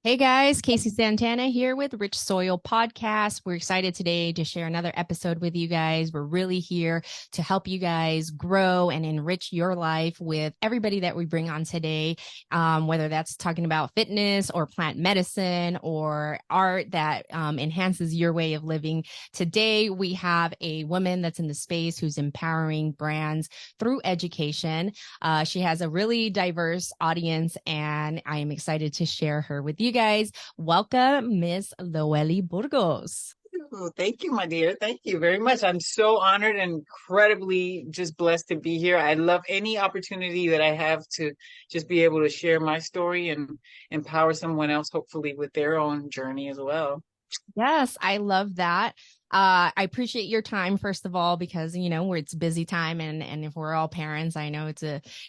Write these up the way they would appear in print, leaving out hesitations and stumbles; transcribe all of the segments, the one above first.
Hey guys, Casey Santana here with Rich Soil Podcast. We're excited today to share another episode with you guys. We're really here to help you guys grow and enrich your life with everybody that we bring on today, whether that's talking about fitness or plant medicine or art that enhances your way of living. Today, we have a woman that's in the space who's empowering brands through education. She has a really diverse audience, and I am excited to share her with you guys. Welcome, Miss Loely Burgos. Oh, thank you, my dear. Thank you very much. I'm so honored and incredibly just blessed to be here. I love any opportunity that I have to just be able to share my story and empower someone else, hopefully, with their own journey as well. Yes, I love that. I appreciate your time, first of all, because it's busy time, and if we're all parents, I know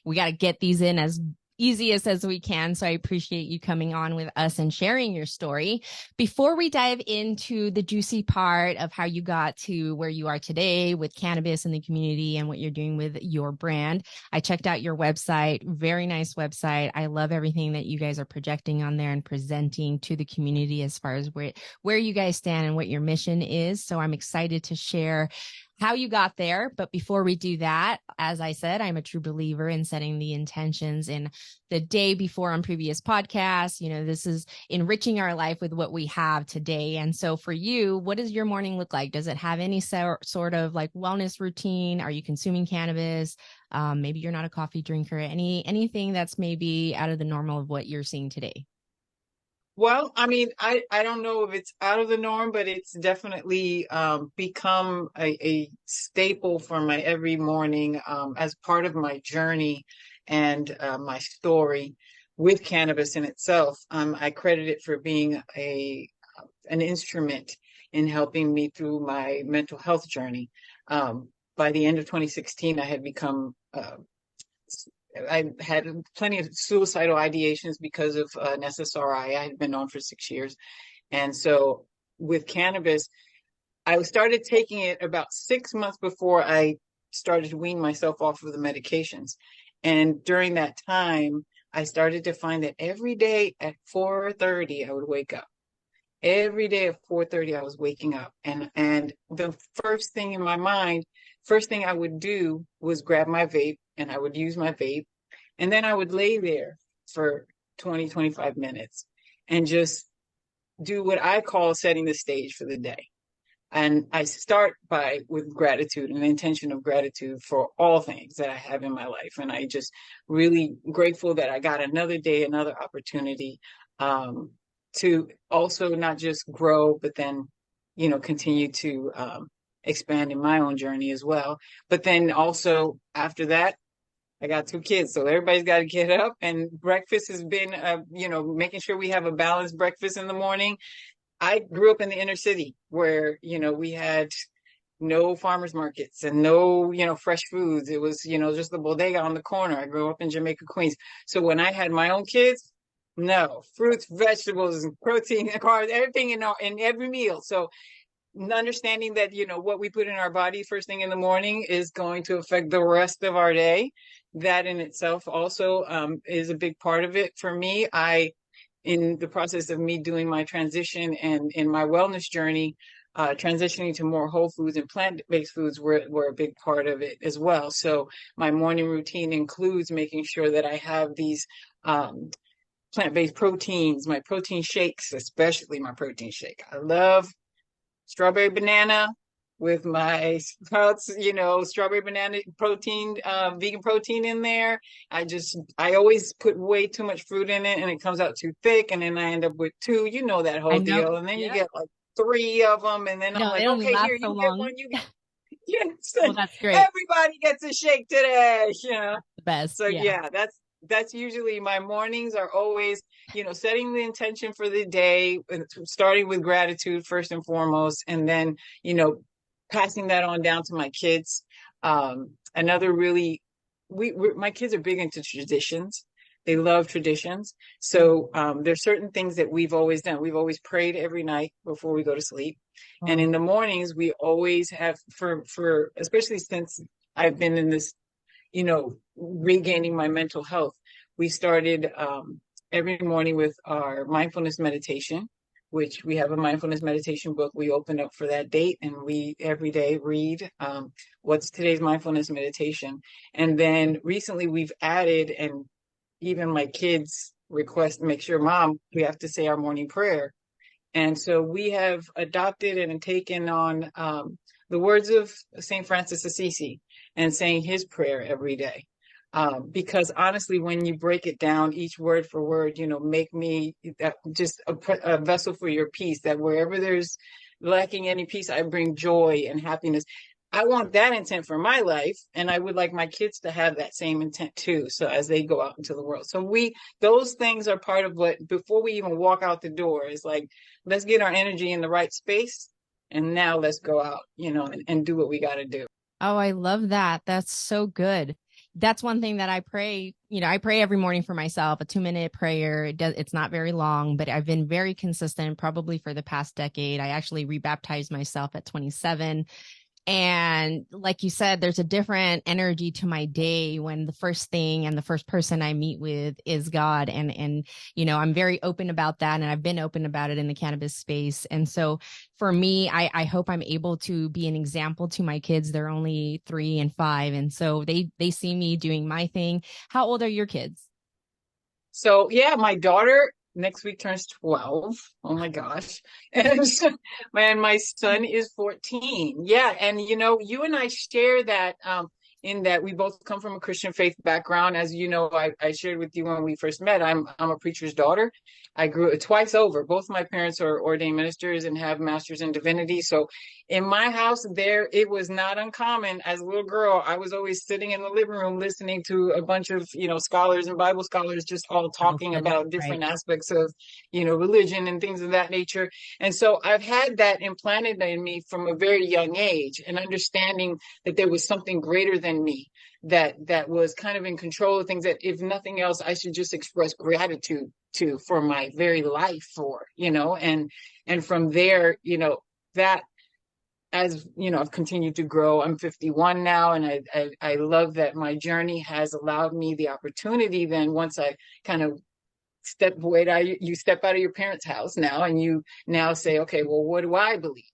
we got to get these in as easiest as we can. So I appreciate you coming on with us and sharing your story. Before we dive into the juicy part of how you got to where you are today with cannabis in the community and what you're doing with your brand, I checked out your website. Very nice website. I love everything that you guys are projecting on there and presenting to the community as far as where you guys stand and what your mission is. So I'm excited to share how you got there. But before we do that, as I said, I'm a true believer in setting the intentions in the day before on previous podcasts. This is enriching our life with what we have today. And so for you, what does your morning look like? Does it have any sort of like wellness routine? Are you consuming cannabis? Maybe you're not a coffee drinker. Anything that's maybe out of the normal of what you're seeing today? Well, I mean, I don't know if it's out of the norm, but it's definitely become a staple for my every morning as part of my journey and my story with cannabis in itself. I credit it for being an instrument in helping me through my mental health journey. By the end of 2016, I had plenty of suicidal ideations because of an SSRI. I had been on for 6 years. And so with cannabis, I started taking it about 6 months before I started to wean myself off of the medications. And during that time, I started to find that every day at 4:30, I would wake up. Every day at 4:30, I was waking up. And the first thing in my mind, first thing I would do was grab my vape, and I would use my vape. And then I would lay there for 20, 25 minutes and just do what I call setting the stage for the day. And I start with gratitude, an intention of gratitude for all things that I have in my life. And I just really grateful that I got another day, another opportunity to also not just grow, but then, continue to expand in my own journey as well. But then also after that, I got two kids, so everybody's got to get up. And breakfast has been, making sure we have a balanced breakfast in the morning. I grew up in the inner city where, we had no farmers markets and no, fresh foods. It was, just the bodega on the corner. I grew up in Jamaica, Queens. So when I had my own kids, no, fruits, vegetables, and protein, and carbs, everything in every meal. So understanding that what we put in our body first thing in the morning is going to affect the rest of our day. That in itself also is a big part of it for me. In the process of me doing my transition and in my wellness journey, transitioning to more whole foods and plant-based foods were a big part of it as well. So my morning routine includes making sure that I have these plant-based proteins, my protein shakes, especially my protein shake. I love strawberry banana with my sprouts, strawberry banana protein, vegan protein in there. I always put way too much fruit in it and it comes out too thick. And then I end up with two, that I whole know. deal. And then you Yeah. get like three of them. And then I'm No, they like, don't okay, last here, so you get long. one, you get, yes, Well, that's great. everybody gets a shake today, The best. So Yeah. yeah, that's usually my mornings are always, setting the intention for the day, starting with gratitude first and foremost, and then, passing that on down to my kids. Another really, my kids are big into traditions. They love traditions. So there's certain things that we've always done. We've always prayed every night before we go to sleep. And Oh, in the mornings, we always have especially since I've been in this, regaining my mental health. We started every morning with our mindfulness meditation, which we have a mindfulness meditation book we open up for that date, and we every day read what's today's mindfulness meditation. And then recently we've added, and even my kids request, make sure, Mom, we have to say our morning prayer. And so we have adopted and taken on the words of St. Francis Assisi and saying his prayer every day. Because honestly, when you break it down, each word for word, make me just a vessel for your peace, that wherever there's lacking any peace, I bring joy and happiness. I want that intent for my life, and I would like my kids to have that same intent too. So as they go out into the world, so those things are part of what, before we even walk out the door, is like, let's get our energy in the right space, and now let's go out, and do what we got to do. Oh, I love that. That's so good. That's one thing that I pray. I pray every morning for myself, a 2-minute prayer. It's not very long, but I've been very consistent, probably for the past decade. I actually rebaptized myself at 27. And like you said, there's a different energy to my day when the first thing and the first person I meet with is God. And I'm very open about that. And I've been open about it in the cannabis space. And so for me, I hope I'm able to be an example to my kids. They're only 3 and 5. And so they see me doing my thing. How old are your kids? So yeah, my daughter next week turns 12. Oh my gosh. And my son is 14. Yeah. And you and I share that, in that we both come from a Christian faith background. As you know, I shared with you when we first met, I'm a preacher's daughter. I grew twice over. Both my parents are ordained ministers and have masters in divinity. So in my house there, it was not uncommon. As a little girl, I was always sitting in the living room listening to a bunch of, scholars and Bible scholars just all talking about different Right. aspects of, religion and things of that nature. And so I've had that implanted in me from a very young age, and understanding that there was something greater than me, that was kind of in control of things, that if nothing else, I should just express gratitude to, for my very life, for, and from there, that, as I've continued to grow. I'm 51 now, and I love that my journey has allowed me the opportunity. Then once I kind of you step out of your parents' house now, and you now say, okay, well, what do I believe?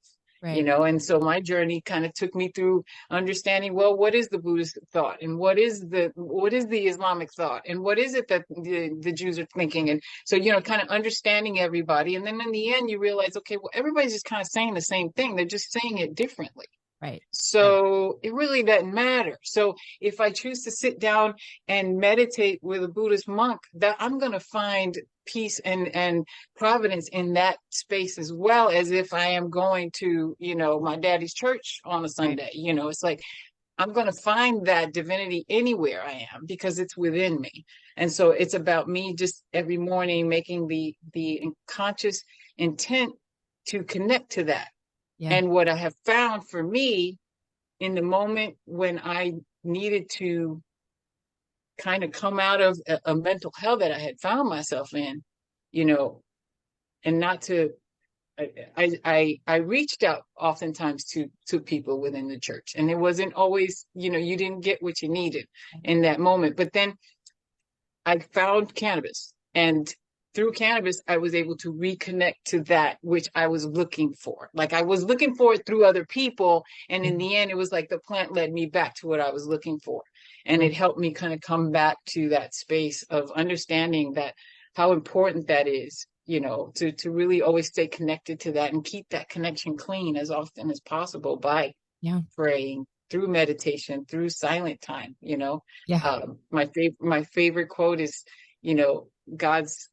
Right. And so my journey kind of took me through understanding, well, what is the Buddhist thought, and what is the Islamic thought, and what is it that the Jews are thinking? And so, kind of understanding everybody. And then in the end, you realize, okay, well, everybody's just kind of saying the same thing. They're just saying it differently. Right. So it really doesn't matter. So if I choose to sit down and meditate with a Buddhist monk, that I'm going to find peace and providence in that space, as well as if I am going to, my daddy's church on a Sunday. It's like, I'm going to find that divinity anywhere I am, because it's within me. And so it's about me just every morning making the conscious intent to connect to that. Yeah. And what I have found for me, in the moment when I needed to kind of come out of a mental hell that I had found myself in, and not to, I reached out oftentimes to people within the church, and it wasn't always, you didn't get what you needed in that moment. But then I found cannabis, and through cannabis, I was able to reconnect to that which I was looking for. Like, I was looking for it through other people. And in the end, it was like the plant led me back to what I was looking for. And it helped me kind of come back to that space of understanding that, how important that is, to really always stay connected to that, and keep that connection clean as often as possible by praying, through meditation, through silent time. Yeah. My favorite quote is, God's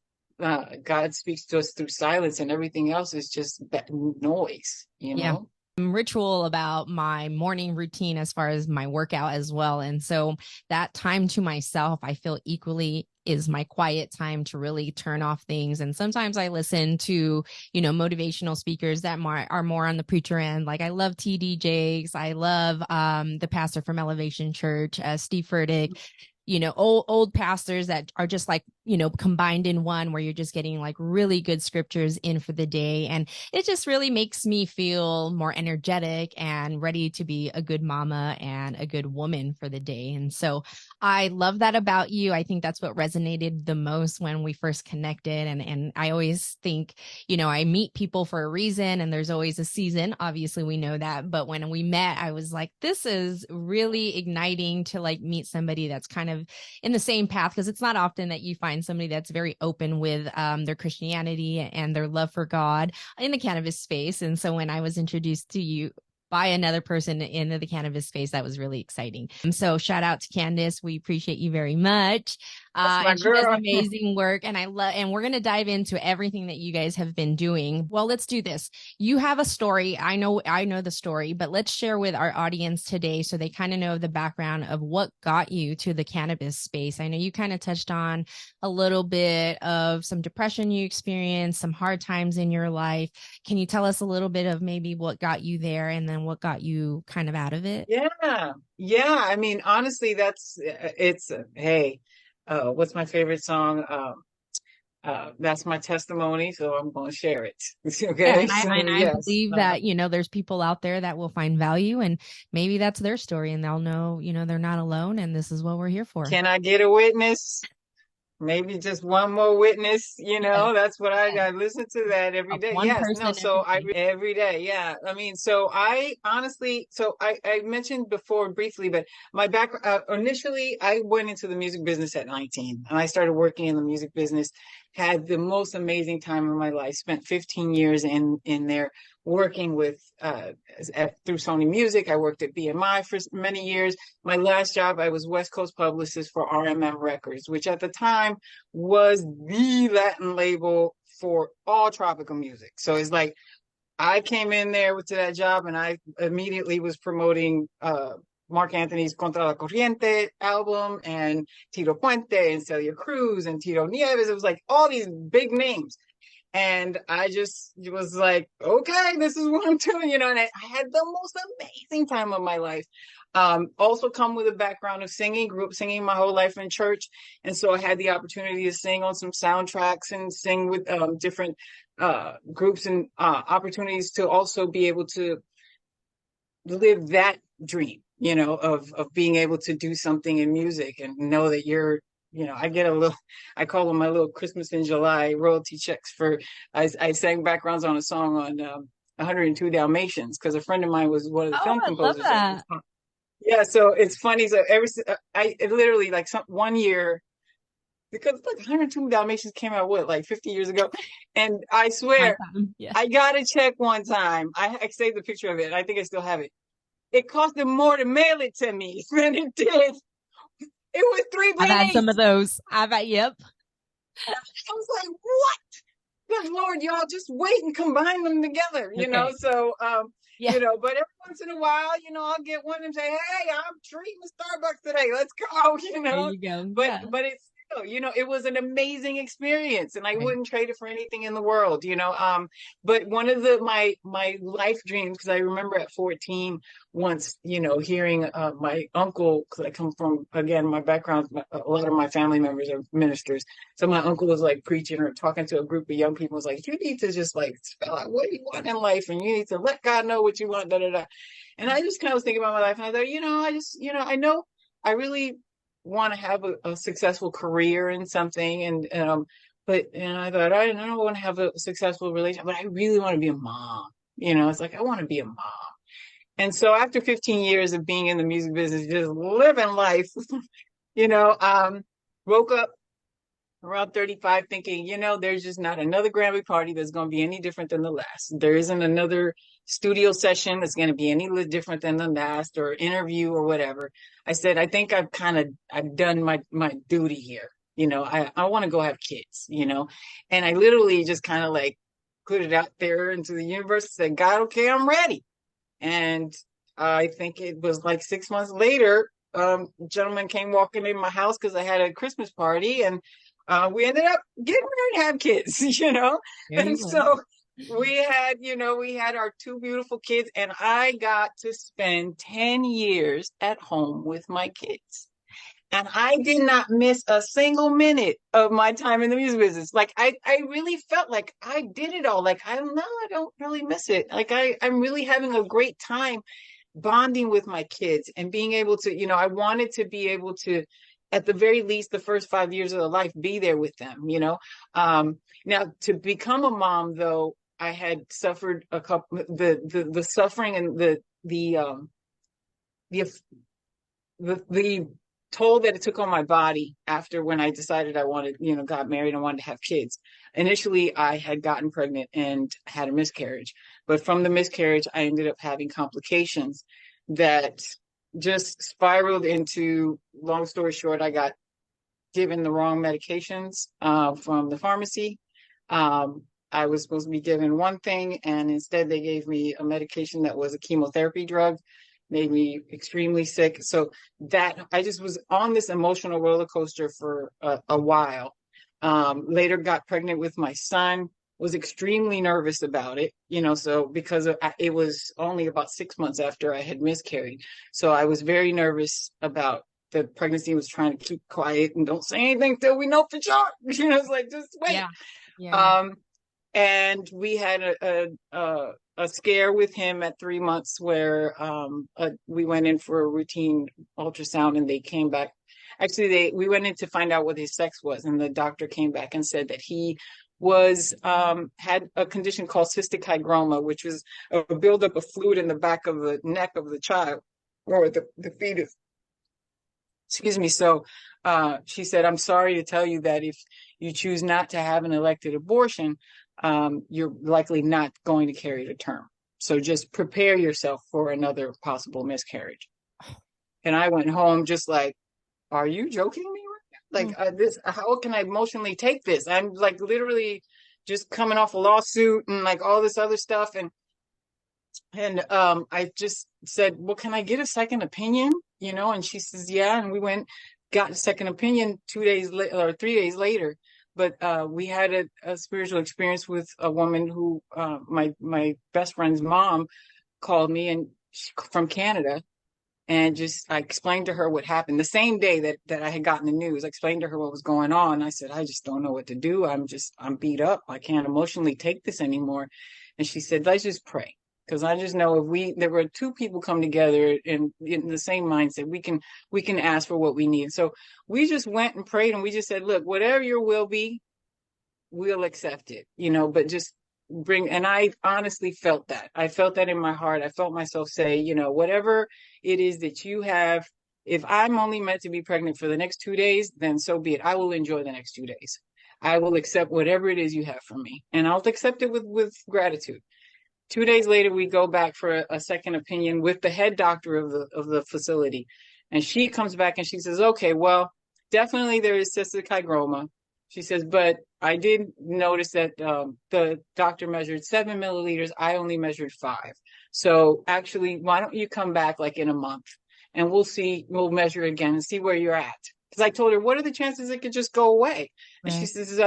God speaks to us through silence, and everything else is just that noise, Yeah. Ritual about my morning routine as far as my workout as well. And so that time to myself, I feel equally is my quiet time to really turn off things. And sometimes I listen to, motivational speakers that are more on the preacher end. Like, I love TD Jakes. I love the pastor from Elevation Church, Steve Furtick. Old pastors that are just like, combined in one, where you're just getting like really good scriptures in for the day. And it just really makes me feel more energetic and ready to be a good mama and a good woman for the day. And so I love that about you. I think that's what resonated the most when we first connected. And I always think, I meet people for a reason and there's always a season. Obviously, we know that. But when we met, I was like, this is really igniting to like meet somebody that's kind of in the same path, because it's not often that you find somebody that's very open with their Christianity and their love for God in the cannabis space. And so when I was introduced to you by another person in the cannabis space, that was really exciting. And so shout out to Candace. We appreciate you very much. That's my And she does girl. amazing work. And and we're going to dive into everything that you guys have been doing. Well, let's do this. You have a story. I know the story, but let's share with our audience today so they kind of know the background of what got you to the cannabis space. I know you kind of touched on a little bit of some depression you experienced, some hard times in your life. Can you tell us a little bit of maybe what got you there and then what got you kind of out of it? Yeah. Yeah. I mean, honestly, hey, what's my favorite song? That's my testimony, so I'm going to share it. Yeah, Okay. So, and I yes. believe that, there's people out there that will find value and maybe that's their story and they'll know, they're not alone and this is what we're here for. Can I get a witness? Maybe just one more witness, Yes, that's what yes. I listen to that every day. One Yes, person no, so every day. every day, yeah. I mean, so I honestly, I mentioned before briefly, but my background, initially I went into the music business at 19 and I started working in the music business, had the most amazing time of my life, spent 15 years in there working with, through Sony Music. I worked at BMI for many years. My last job, I was West Coast publicist for RMM Records, which at the time was the Latin label for all tropical music. So it's like I came in there to that job and I immediately was promoting Mark Anthony's Contra la Corriente album and Tito Puente and Celia Cruz and Tito Nieves. It was like all these big names. And I just was like, okay, this is what I'm doing, and I had the most amazing time of my life. Also come with a background of singing, grew up singing my whole life in church. And so I had the opportunity to sing on some soundtracks and sing with different groups and opportunities to also be able to live that dream, of being able to do something in music and know that I get I call them my little Christmas in July royalty checks I sang backgrounds on a song on 102 Dalmatians because a friend of mine was one of the Oh, film I love composers at this that. time. Yeah, so it's funny. So I literally like one year, because like 102 Dalmatians came out like 50 years ago, and I My swear time. Yeah. I got a check one time. I saved the picture of it. I think I still have it. It cost them more to mail it to me than it did. It was three I've had some pennies. of those. Yep. I was like, what? Good Lord, y'all, just wait and combine them together, Okay. So, Yeah. but every once in a while, I'll get one and say, hey, I'm treating Starbucks today. Let's go, There you go. But, Yeah. it's still, it was an amazing experience and I Right. wouldn't trade it for anything in the world, But one of my life dreams, because I remember at 14, once, hearing my uncle, because I come from, again, my background, a lot of my family members are ministers. So my uncle was like preaching or talking to a group of young people. Was like, you need to just like spell out what you want in life, and you need to let God know what you want. Da da da. And I just kind of was thinking about my life, and I thought, I just, I know I really want to have a successful career in something, and I thought I don't want to have a successful relationship, but I really want to be a mom. It's like I want to be a mom. And so after 15 years of being in the music business, just living life, you know, um, woke up around 35 thinking, there's just not another Grammy party that's going to be any different than the last. There isn't another studio session that's going to be any different than the last, or interview or whatever. I said, I think I've done my duty here. I want to go have kids, and I literally just kind of like put it out there into the universe and said, God, okay, I'm ready. And I think it was like 6 months later, a gentleman came walking in my house because I had a Christmas party, and we ended up getting married and have kids, There you and go. so we had our two beautiful kids, and I got to spend 10 years at home with my kids. And I did not miss a single minute of my time in the music business. Like I really felt like I did it all. Like I don't really miss it. Like I'm really having a great time bonding with my kids and being able to, I wanted to be able to at the very least, the first 5 years of their life, be there with them, you know? Now to become a mom though, I had suffered the suffering and the toll that it took on my body after when I decided I wanted, got married and wanted to have kids. Initially, I had gotten pregnant and had a miscarriage, but from the miscarriage, I ended up having complications that just spiraled into, long story short, I got given the wrong medications from the pharmacy. I was supposed to be given one thing, and instead they gave me a medication that was a chemotherapy drug, made me extremely sick. So that I just was on this emotional roller coaster for a while. Later got pregnant with my son, was extremely nervous about it, so because it was only about 6 months after I had miscarried. So I was very nervous about the pregnancy, was trying to keep quiet and don't say anything till we know for sure. It's like, just wait. Yeah. Yeah. And we had a scare with him at 3 months where we went in for a routine ultrasound, and they came back. Actually, we went in to find out what his sex was, and the doctor came back and said that he was had a condition called cystic hygroma, which was a buildup of fluid in the back of the neck of the child, or the fetus. Excuse me. So she said, I'm sorry to tell you that if you choose not to have an elected abortion, you're likely not going to carry to term. So just prepare yourself for another possible miscarriage. And I went home just like, are you joking me? Like how can I emotionally take this? I'm like literally just coming off a lawsuit and like all this other stuff. And I just said, well, can I get a second opinion? And she says, yeah. And we got a second opinion 2 days later or 3 days later. But we had a spiritual experience with a woman who, my best friend's mom called me from Canada. And I explained to her what happened the same day that I had gotten the news. I explained to her what was going on. I said, I just don't know what to do. I'm beat up. I can't emotionally take this anymore. And she said, let's just pray. Because I just know there were two people come together in the same mindset, we can ask for what we need. So we just went and prayed, and we just said, look, whatever your will be, we'll accept it, but just and I honestly felt that. I felt that in my heart. I felt myself say, whatever it is that you have, if I'm only meant to be pregnant for the next 2 days, then so be it. I will enjoy the next 2 days. I will accept whatever it is you have for me, and I'll accept it with gratitude. 2 days later, we go back for a second opinion with the head doctor of the facility. And she comes back and she says, okay, well, definitely there is cystic hygroma. She says, but I did notice that the doctor measured 7 milliliters. I only measured 5. So actually, why don't you come back like in a month and we'll measure again and see where you're at. Because I told her, what are the chances it could just go away? Right. And she says,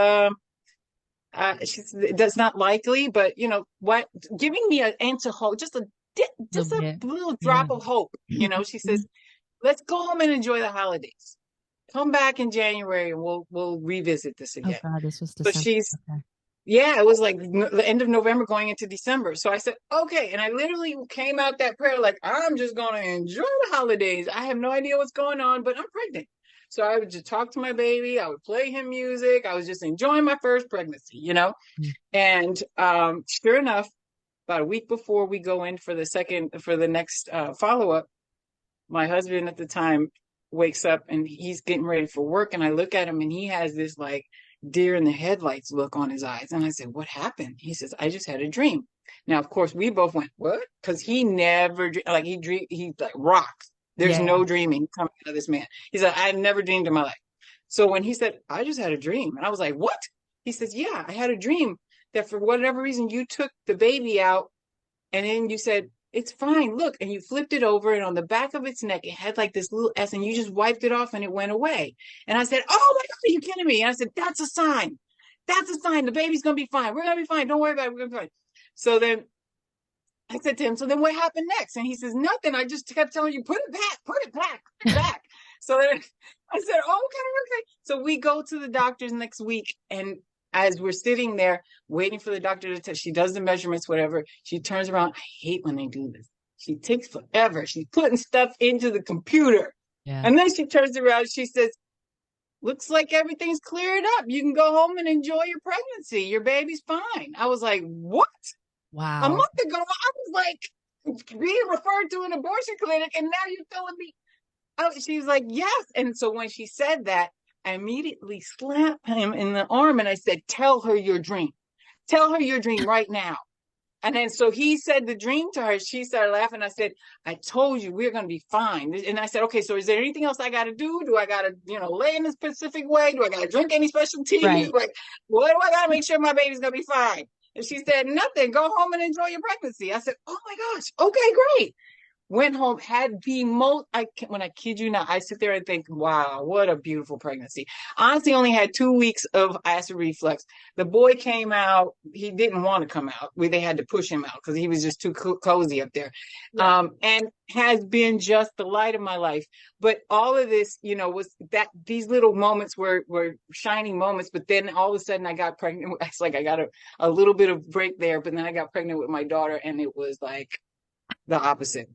that's not likely, but what? Giving me an inch of hope, just a little drop of hope. She says, "Let's go home and enjoy the holidays. Come back in January, and we'll revisit this again." Oh God, this was December. But yeah, it was like the end of November going into December. So I said, okay, and I literally came out that prayer like, I'm just gonna enjoy the holidays. I have no idea what's going on, but I'm pregnant. So I would just talk to my baby. I would play him music. I was just enjoying my first pregnancy, And sure enough, about a week before we go in for the next follow-up, my husband at the time wakes up and he's getting ready for work. And I look at him and he has this like deer in the headlights look on his eyes. And I said, what happened? He says, I just had a dream. Now, of course, we both went, what? Because he never, like he like rocks. There's no dreaming coming out of this man. He's like, I never dreamed in my life. So when he said, I just had a dream, and I was like, what? He says, yeah, I had a dream that for whatever reason you took the baby out and then you said, it's fine, look, and you flipped it over, and on the back of its neck, it had like this little S, and you just wiped it off and it went away. And I said, oh my God, are you kidding me? And I said, that's a sign. That's a sign. The baby's going to be fine. We're going to be fine. Don't worry about it. We're going to be fine. So then I said to him, so then what happened next? And he says, nothing. I just kept telling you, put it back, put it back, put it back. So then I said, oh, okay. So we go to the doctor's next week. And as we're sitting there waiting for the doctor to test, she does the measurements, whatever. She turns around. I hate when they do this. She takes forever. She's putting stuff into the computer. Yeah. And then she turns around. She says, looks like everything's cleared up. You can go home and enjoy your pregnancy. Your baby's fine. I was like, what? A Wow. month ago, I was like being referred to an abortion clinic, and now you're telling me. Oh, she's like, yes. And so when she said that, I immediately slapped him in the arm and I said, tell her your dream. Tell her your dream right now. And then so he said the dream to her. She started laughing. I said, I told you we're going to be fine. And I said, okay, so is there anything else I got to do? Do I got to, lay in a specific way? Do I got to drink any special tea? Right. Like, what do I got to make sure my baby's going to be fine? And she said, nothing. Go home and enjoy your pregnancy. I said, oh my gosh. Okay, great. Went home, had the most, when I kid you not, I sit there and think, wow, what a beautiful pregnancy. Honestly, only had 2 weeks of acid reflux. The boy came out. He didn't want to come out. They had to push him out because he was just too cozy up there. Yeah. And has been just the light of my life. But all of this, was that these little moments were shining moments. But then all of a sudden I got pregnant. It's like I got a little bit of break there, but then I got pregnant with my daughter and it was like the opposite.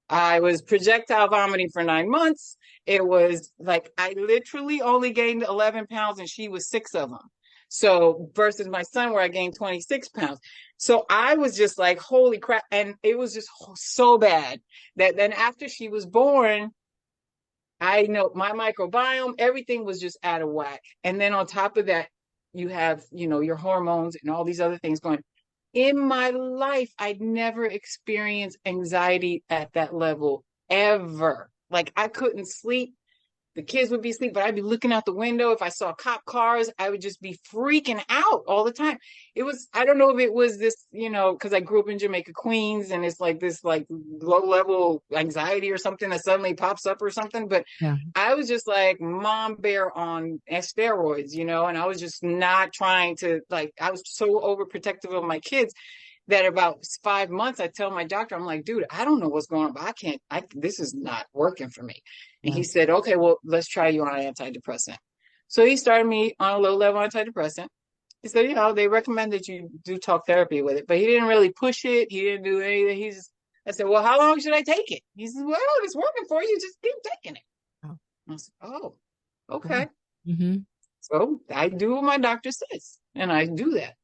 I was projectile vomiting for 9 months. It was like I literally only gained 11 pounds and she was 6 of them. So versus my son where I gained 26 pounds. So I was just like, holy crap. And it was just so bad that then after she was born, I know my microbiome, everything was just out of whack. And then on top of that, you have, your hormones and all these other things going. In my life, I'd never experienced anxiety at that level ever. Like I couldn't sleep. The kids would be asleep, but I'd be looking out the window. If I saw cop cars, I would just be freaking out all the time. It was, I don't know if it was this, because I grew up in Jamaica, Queens, and it's like this like low level anxiety or something that suddenly pops up or something. But yeah. I was just like mom bear on steroids, and I was just not trying to I was so overprotective of my kids that about 5 months, I tell my doctor, I'm like, dude, I don't know what's going on, but this is not working for me. And he said, okay, well, let's try you on an antidepressant. So he started me on a low level antidepressant. He said, they recommend that you do talk therapy with it, but he didn't really push it. He didn't do anything. I said, well, how long should I take it? He said, well, if it's working for you, just keep taking it. Oh. I said, oh, okay. Mm-hmm. So I do what my doctor says, and I do that.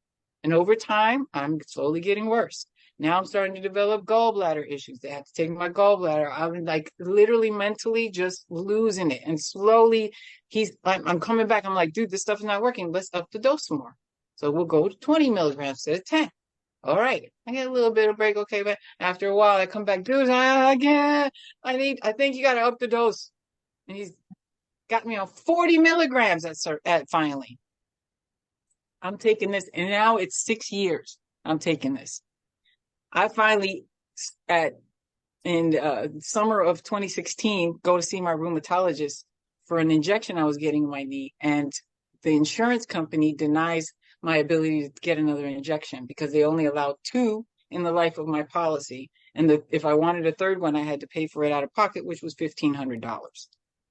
And over time, I'm slowly getting worse. Now I'm starting to develop gallbladder issues. They have to take my gallbladder. I'm like literally mentally just losing it. And slowly I'm coming back. I'm like, dude, this stuff is not working. Let's up the dose some more. So we'll go to 20 milligrams instead of 10. All right. I get a little bit of break. Okay. But after a while, I come back, dude, I think you got to up the dose. And he's got me on 40 milligrams at finally. I'm taking this, and now it's 6 years I'm taking this. I finally, in summer of 2016, go to see my rheumatologist for an injection I was getting in my knee, and the insurance company denies my ability to get another injection because they only allow 2 in the life of my policy, and if I wanted a third one, I had to pay for it out of pocket, which was $1,500.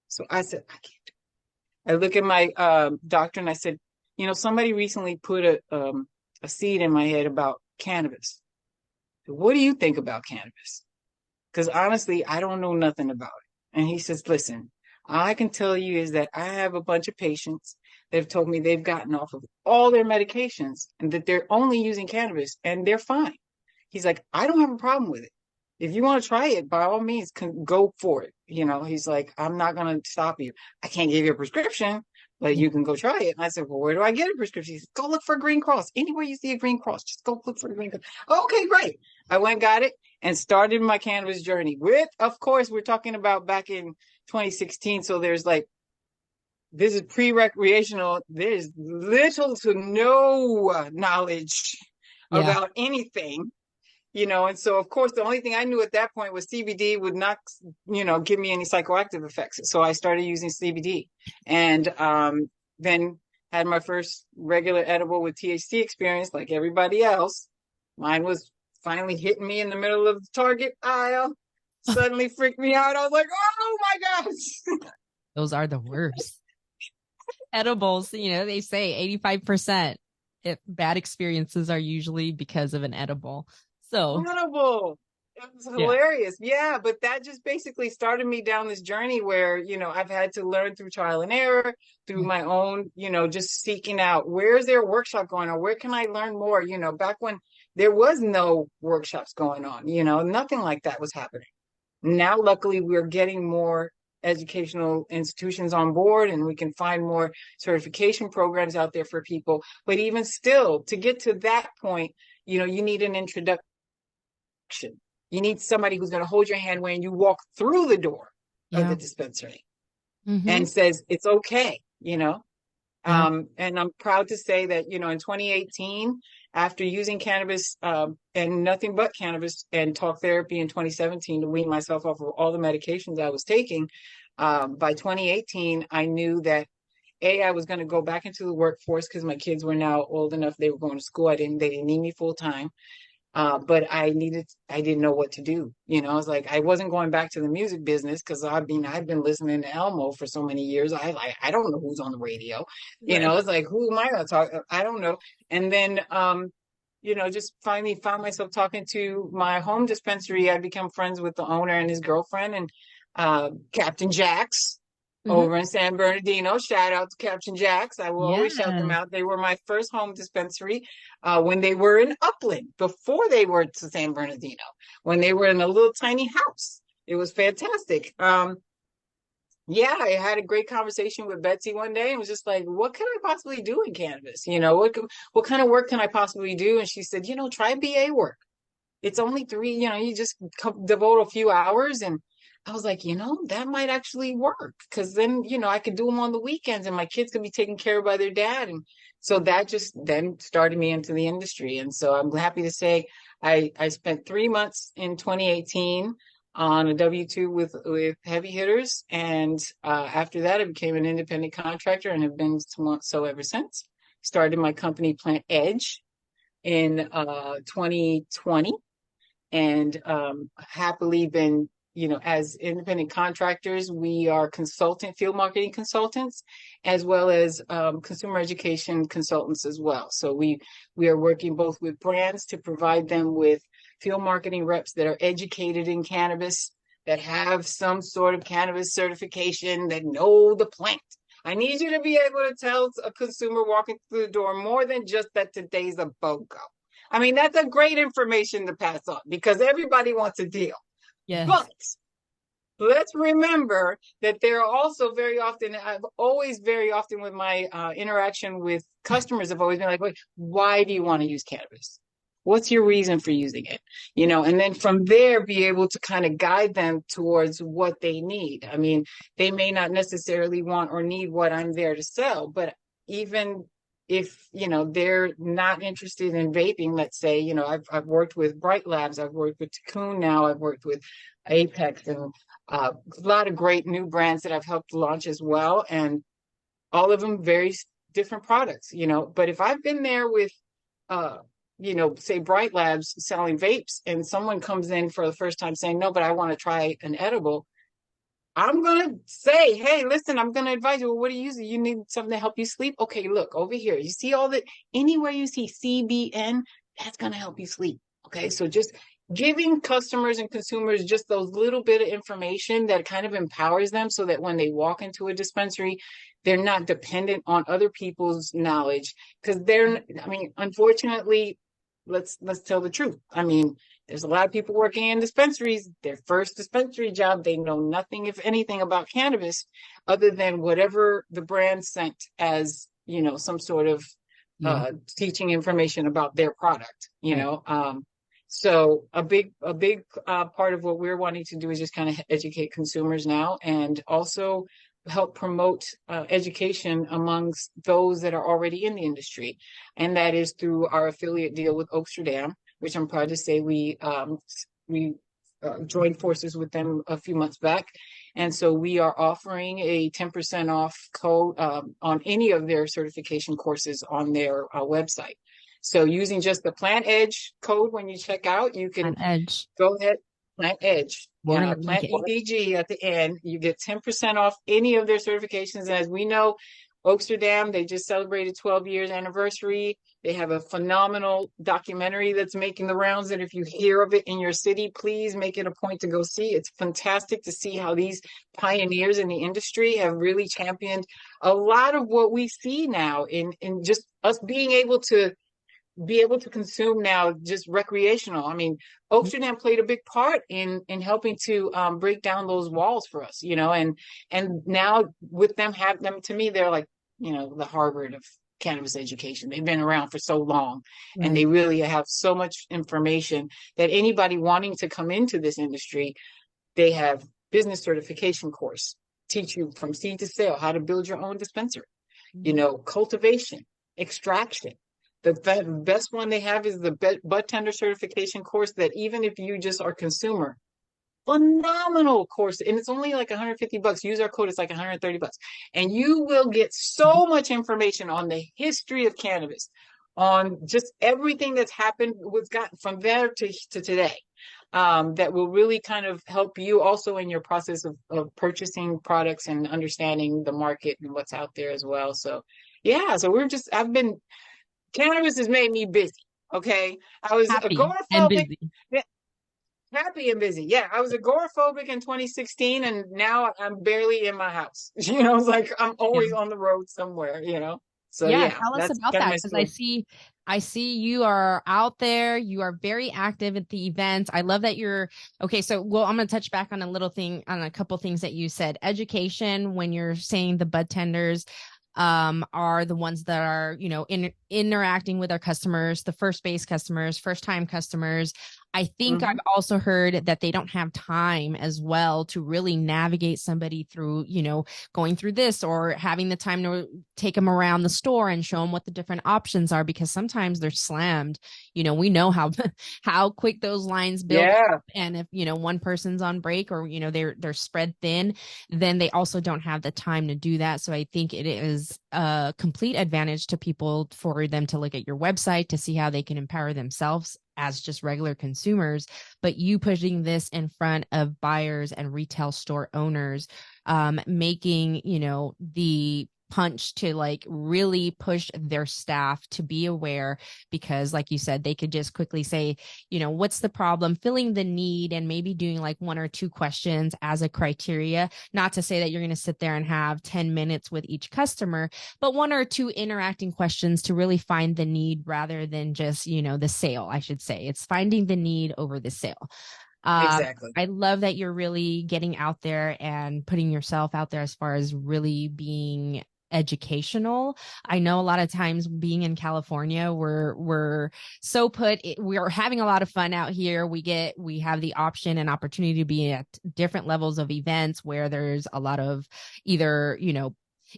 So I said, I can't do it. I look at my doctor and I said, somebody recently put a seed in my head about cannabis. What do you think about cannabis? Because honestly, I don't know nothing about it. And he says, listen, all I can tell you is that I have a bunch of patients that have told me they've gotten off of all their medications and that they're only using cannabis and they're fine. He's like, I don't have a problem with it. If you want to try it, by all means, go for it. He's like, I'm not going to stop you. I can't give you a prescription, but you can go try it. And I said, well, where do I get a prescription? He said, go look for a green cross. Anywhere you see a green cross, just go look for a green cross. Okay, great. I went, got it, and started my cannabis journey with, of course, we're talking about back in 2016. So there's this is pre-recreational. There's little to no knowledge about anything. And so, of course, the only thing I knew at that point was CBD would not, give me any psychoactive effects. So I started using CBD and then had my first regular edible with THC experience like everybody else. Mine was finally hitting me in the middle of the Target aisle. Suddenly freaked me out. I was like, oh, my gosh. Those are the worst. Edibles, they say 85% bad experiences are usually because of an edible. So edible. It was Yeah. hilarious. Yeah, but that just basically started me down this journey where, I've had to learn through trial and error, through Yeah. my own, just seeking out where's there a workshop going on? Where can I learn more? Back when there was no workshops going on, nothing like that was happening. Now, luckily, we're getting more educational institutions on board and we can find more certification programs out there for people. But even still, to get to that point, you need an introduction. You need somebody who's going to hold your hand when you walk through the door of Yeah. the dispensary Mm-hmm. and says, it's okay. Yeah. And I'm proud to say that, in 2018, after using cannabis and nothing but cannabis and talk therapy in 2017 to wean myself off of all the medications I was taking, by 2018, I knew that I was going to go back into the workforce because my kids were now old enough. They were going to school. They didn't need me full time. But I didn't know what to do. I was like, I wasn't going back to the music business because I've been listening to Elmo for so many years. I don't know who's on the radio. Right. It's like, who am I going to talk? I don't know. And then, just finally found myself talking to my home dispensary. I become friends with the owner and his girlfriend and Captain Jack's Mm-hmm. over in San Bernardino. Shout out to Captain Jack's. I will always shout them Yes. out. They were my first home dispensary when they were in Upland, before they were to San Bernardino, when they were in a little tiny house. It was fantastic. Yeah, I had a great conversation with Betsy one day and was just like, what can I possibly do in cannabis? What kind of work can I possibly do? And she said, try BA work. It's only three, you just devote a few hours. And I was like, that might actually work because then, I could do them on the weekends and my kids could be taken care of by their dad. And so that just then started me into the industry. And so I'm happy to say I spent 3 months in 2018 on a W-2 with heavy hitters. And after that, I became an independent contractor and have been so ever since. Started my company, Plant Edge, in 2020 and happily been, as independent contractors, we are field marketing consultants, as well as consumer education consultants as well. So we are working both with brands to provide them with field marketing reps that are educated in cannabis, that have some sort of cannabis certification, that know the plant. I need you to be able to tell a consumer walking through the door more than just that today's a BOGO. I mean, that's a great information to pass on because everybody wants a deal. Yes. But let's remember that there are also very often with my interaction with customers, I've always been like, wait, why do you want to use cannabis? What's your reason for using it? And then from there, be able to kind of guide them towards what they need. I mean, they may not necessarily want or need what I'm there to sell, but even if they're not interested in vaping, let's say, I've worked with Bright Labs, I've worked with Cocoon, now I've worked with Apex, and a lot of great new brands that I've helped launch as well, and all of them very different products. But if I've been there with say Bright Labs selling vapes, and someone comes in for the first time saying, no, but I want to try an edible, I'm going to say, hey, listen, I'm going to advise you. Well, what are you using? You need something to help you sleep? Okay, look over here. You see anywhere you see CBN, that's going to help you sleep. Okay, so just giving customers and consumers just those little bit of information that kind of empowers them so that when they walk into a dispensary, they're not dependent on other people's knowledge. Because unfortunately, let's tell the truth. I mean, there's a lot of people working in dispensaries. Their first dispensary job, they know nothing, if anything, about cannabis other than whatever the brand sent as, some sort of Yeah. teaching information about their product, Right. So a big part of what we're wanting to do is just kind of educate consumers now and also help promote education amongst those that are already in the industry. And that is through our affiliate deal with Oaksterdam, which I'm proud to say we joined forces with them a few months back. And so we are offering a 10% off code on any of their certification courses on their website. So using just the Plant Edge code when you check out, you can An edge. go ahead, Plant Edge. We're gonna link Plant it. EDG at the end. You get 10% off any of their certifications. And as we know, Oaksterdam, they just celebrated 12 years anniversary. They have a phenomenal documentary that's making the rounds. And if you hear of it in your city, please make it a point to go see. It's fantastic to see how these pioneers in the industry have really championed a lot of what we see now in just us being able to consume now just recreational. I mean, Oaksterdam played a big part in helping to break down those walls for us, and now with them have them to me, they're like, the Harvard of cannabis education. They've been around for so long, and Right. they really have so much information that anybody wanting to come into this industry, they have business certification course, teach you from seed to sale how to build your own dispensary, cultivation, extraction. The best one they have is the bud tender certification course, that even if you just are consumer, phenomenal course. And it's only like $150. Use our code, it's like $130. And you will get so much information on the history of cannabis, on just everything that's happened, what's gotten from there to today. That will really kind of help you also in your process of purchasing products and understanding the market and what's out there as well. So yeah, so cannabis has made me busy. Okay. I was Happy and agoraphobic. busy. Yeah, happy and busy. Yeah. I was agoraphobic in 2016, and now I'm barely in my house. It's like I'm Yeah. always on the road somewhere. So Yeah, yeah, tell us that's about kind of that my because story. I see you are out there. You are very active at the events. I love that you're okay. So, well, I'm going to touch back on a couple things that you said. Education, when you're saying the bud tenders, are the ones that are, interacting with our customers, the first base customers, first time customers. I think I've Hmm. also heard that they don't have time as well to really navigate somebody through, going through this, or having the time to take them around the store and show them what the different options are, because sometimes they're slammed. We know how how quick those lines build up. Yeah, And if, one person's on break, or, they're spread thin, then they also don't have the time to do that. So I think it is a complete advantage to people for them to look at your website to see how they can empower themselves as just regular consumers, but you putting this in front of buyers and retail store owners, making, the punch to like really push their staff to be aware, because like you said, they could just quickly say, what's the problem, filling the need, and maybe doing like one or two questions as a criteria. Not to say that you're going to sit there and have 10 minutes with each customer, but one or two interacting questions to really find the need, rather than just, the sale. I should say it's finding the need over the sale. um, exactly. I love that you're really getting out there and putting yourself out there as far as really being educational. I know a lot of times being in California, we're so we're having a lot of fun out here. We have the option and opportunity to be at different levels of events where there's a lot of either,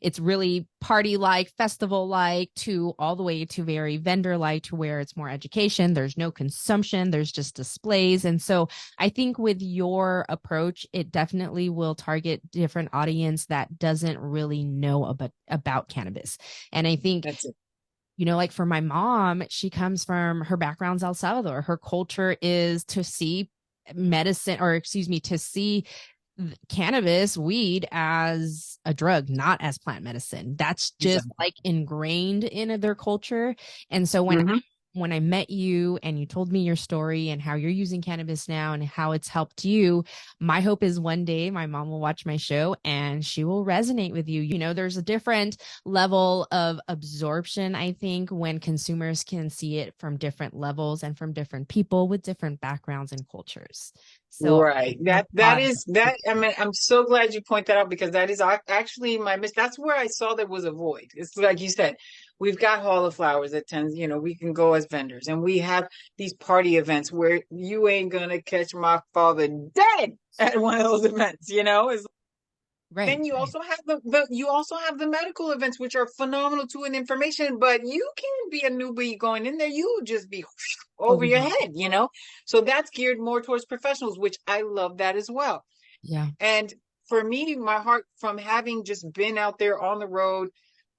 it's really party like, festival like, to all the way to very vendor like, to where it's more education. There's no consumption, there's just displays. And so I think with your approach, it definitely will target different audience that doesn't really know about cannabis. And I think, That's it. like for my mom, she comes from, her background's El Salvador. Her culture is to see medicine, or excuse me, to see cannabis, weed, as a drug, not as plant medicine. That's just Exactly. like ingrained in their culture. And so Hmm. when I met you and you told me your story and how you're using cannabis now and how it's helped you, my hope is one day my mom will watch my show and she will resonate with you. There's a different level of absorption, I think, when consumers can see it from different levels and from different people with different backgrounds and cultures. So Right. I That applaud is that. I mean, I'm so glad you point that out, because that is actually my miss. That's where I saw there was a void. It's like you said, we've got Hall of Flowers that tends, we can go as vendors, and we have these party events where you ain't gonna catch my father dead at one of those events. It's right, then you right. also have the medical events, which are phenomenal too in information, but you can be a newbie going in there, you would just be over your Overwhelmed. head. So that's geared more towards professionals, which I love that as well. Yeah. And for me, my heart, from having just been out there on the road,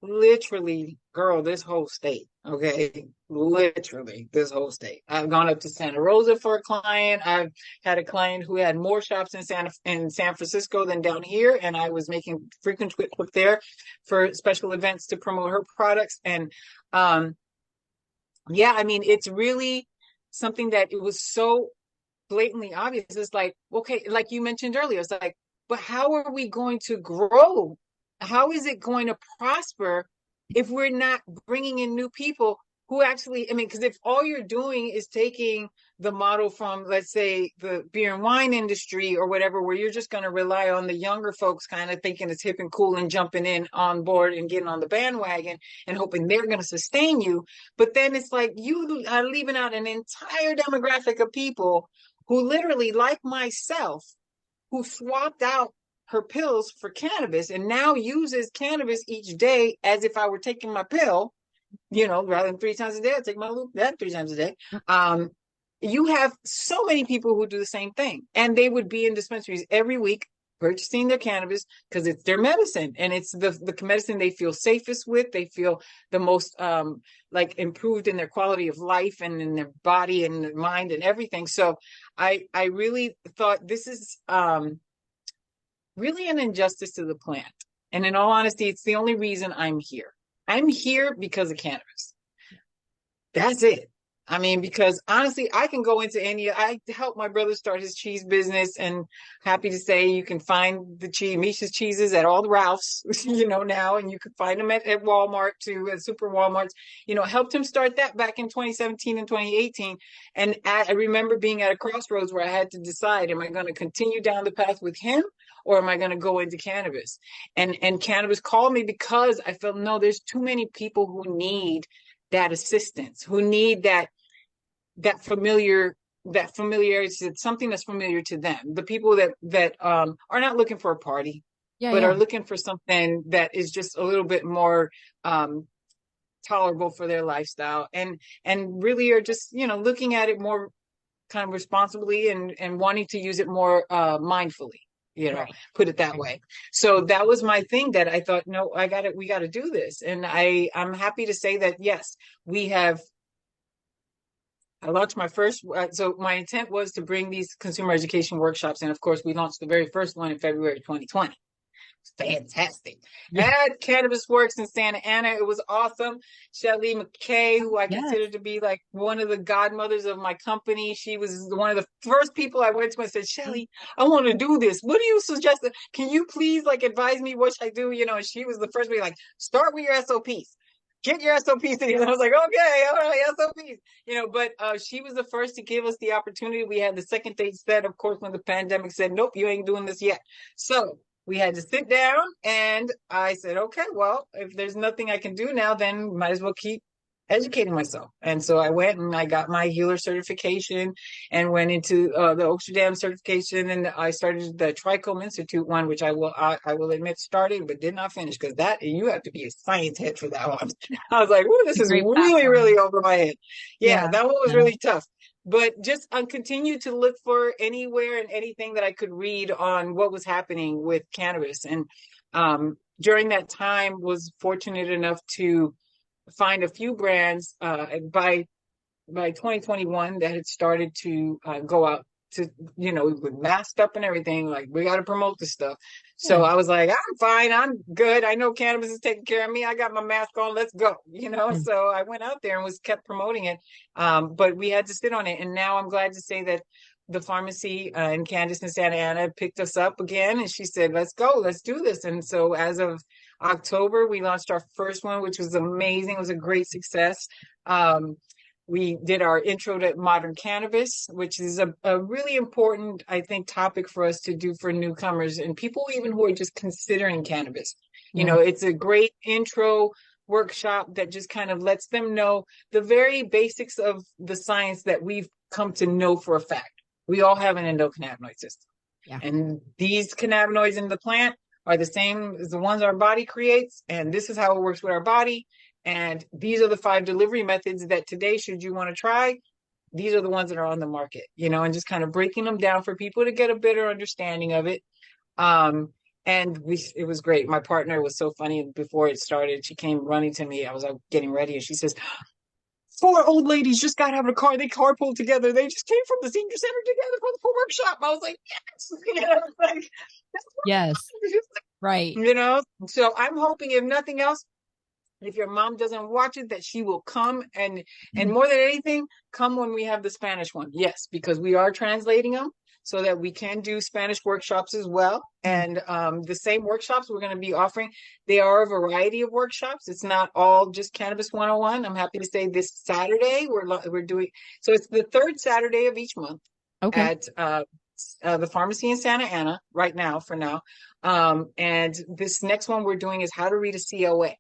literally, girl, this whole state, okay? Literally, this whole state. I've gone up to Santa Rosa for a client. I've had a client who had more shops in San Francisco than down here, and I was making frequent trip there for special events to promote her products. And um, Yeah, I mean, it's really something that it was so blatantly obvious. It's like, okay, like you mentioned earlier, it's like, but how are we going to grow? How is it going to prosper if we're not bringing in new people who actually, I mean, because if all you're doing is taking the model from, let's say, the beer and wine industry or whatever, where you're just going to rely on the younger folks kind of thinking it's hip and cool and jumping in on board and getting on the bandwagon and hoping they're going to sustain you. But then it's like you are leaving out an entire demographic of people who literally, like myself, who swapped out her pills for cannabis and now uses cannabis each day as if I were taking my pill, rather than 3 times a day, I take my loop that 3 times a day. Um, you have so many people who do the same thing, and they would be in dispensaries every week purchasing their cannabis because it's their medicine and it's the medicine they feel safest with. They feel the most like improved in their quality of life and in their body and their mind and everything. So I really thought this is really an injustice to the plant. And in all honesty, it's the only reason I'm here. I'm here because of cannabis. That's it. I mean, because honestly, I can go into I helped my brother start his cheese business, and happy to say you can find the Misha's cheeses at all the Ralphs, now, and you can find them at Walmart too, at Super Walmarts. Helped him start that back in 2017 and 2018. And I remember being at a crossroads where I had to decide, am I going to continue down the path with him or am I going to go into cannabis? And cannabis called me because I felt, no, there's too many people who need that assistance, who need that familiarity, something that's familiar to them. The people that are not looking for a party, Yeah, but yeah. are looking for something that is just a little bit more tolerable for their lifestyle, and really are just looking at it more kind of responsibly and wanting to use it more mindfully. Right. Put it that Right. way. So that was my thing that I thought, no, we got to do this. And I'm happy to say that, yes, we have. I launched my first, so my intent was to bring these consumer education workshops. And of course, we launched the very first one in February 2020. Fantastic. Yeah. At Cannabis Works in Santa Ana, it was awesome. Shelly McKay, who I Yes. consider to be like one of the godmothers of my company, she was one of the first people I went to and said, Shelly, I want to do this. What do you suggest? Can you please advise me what should I do? And she was the first one like, start with your SOPs. Get your SOPs together. I was like, okay, all right, SOPs. But she was the first to give us the opportunity. We had the second date set, of course, when the pandemic said, nope, you ain't doing this yet. So we had to sit down, and I said, okay, well, if there's nothing I can do now, then might as well keep educating myself. And so I went and I got my healer certification and went into the Oaksterdam certification, and I started the Trichome Institute one, which I will admit started but did not finish, because that you have to be a science head for that one. I was like, oh, this It's a is great really, really platform. over my head. Yeah, Yeah. that one was Yeah. really tough. But just continue to look for anywhere and anything that I could read on what was happening with cannabis. And during that time, was fortunate enough to find a few brands by 2021 that had started to go out to, with masked up and everything. Like, we got to promote this stuff. So Yeah. I was like, I'm fine. I'm good. I know cannabis is taking care of me. I got my mask on. Let's go. Mm. So I went out there and was kept promoting it. But we had to sit on it. And now I'm glad to say that the pharmacy in Candace and Santa Ana picked us up again. And she said, let's go. Let's do this. And so as of October, we launched our first one, which was amazing. It was a great success. We did our intro to modern cannabis, which is a really important, I think, topic for us to do for newcomers and people even who are just considering cannabis. Yeah. It's a great intro workshop that just kind of lets them know the very basics of the science that we've come to know for a fact. We all have an endocannabinoid system. Yeah. And these cannabinoids in the plant are the same as the ones our body creates. And this is how it works with our body. And these are the 5 delivery methods that today, should you want to try, these are the ones that are on the market, and just kind of breaking them down for people to get a better understanding of it. And it was great. My partner was so funny. Before it started, she came running to me. I was getting ready, and she says, 4 old ladies just got out of a car. They carpooled together. They just came from the senior center together for workshop. I was like, yes, like, Yes. Right. so I'm hoping, if nothing else, if your mom doesn't watch it, that she will come, and Mhm. more than anything, come when we have the Spanish one. Yes, because we are translating them so that we can do Spanish workshops as well. Mhm. And the same workshops we're going to be offering, they are a variety of workshops. It's not all just Cannabis 101. I'm happy to say this Saturday we're doing, so it's the third Saturday of each month Okay. at the pharmacy in Santa Ana right now for now. And this next one we're doing is how to read a COA. Mm,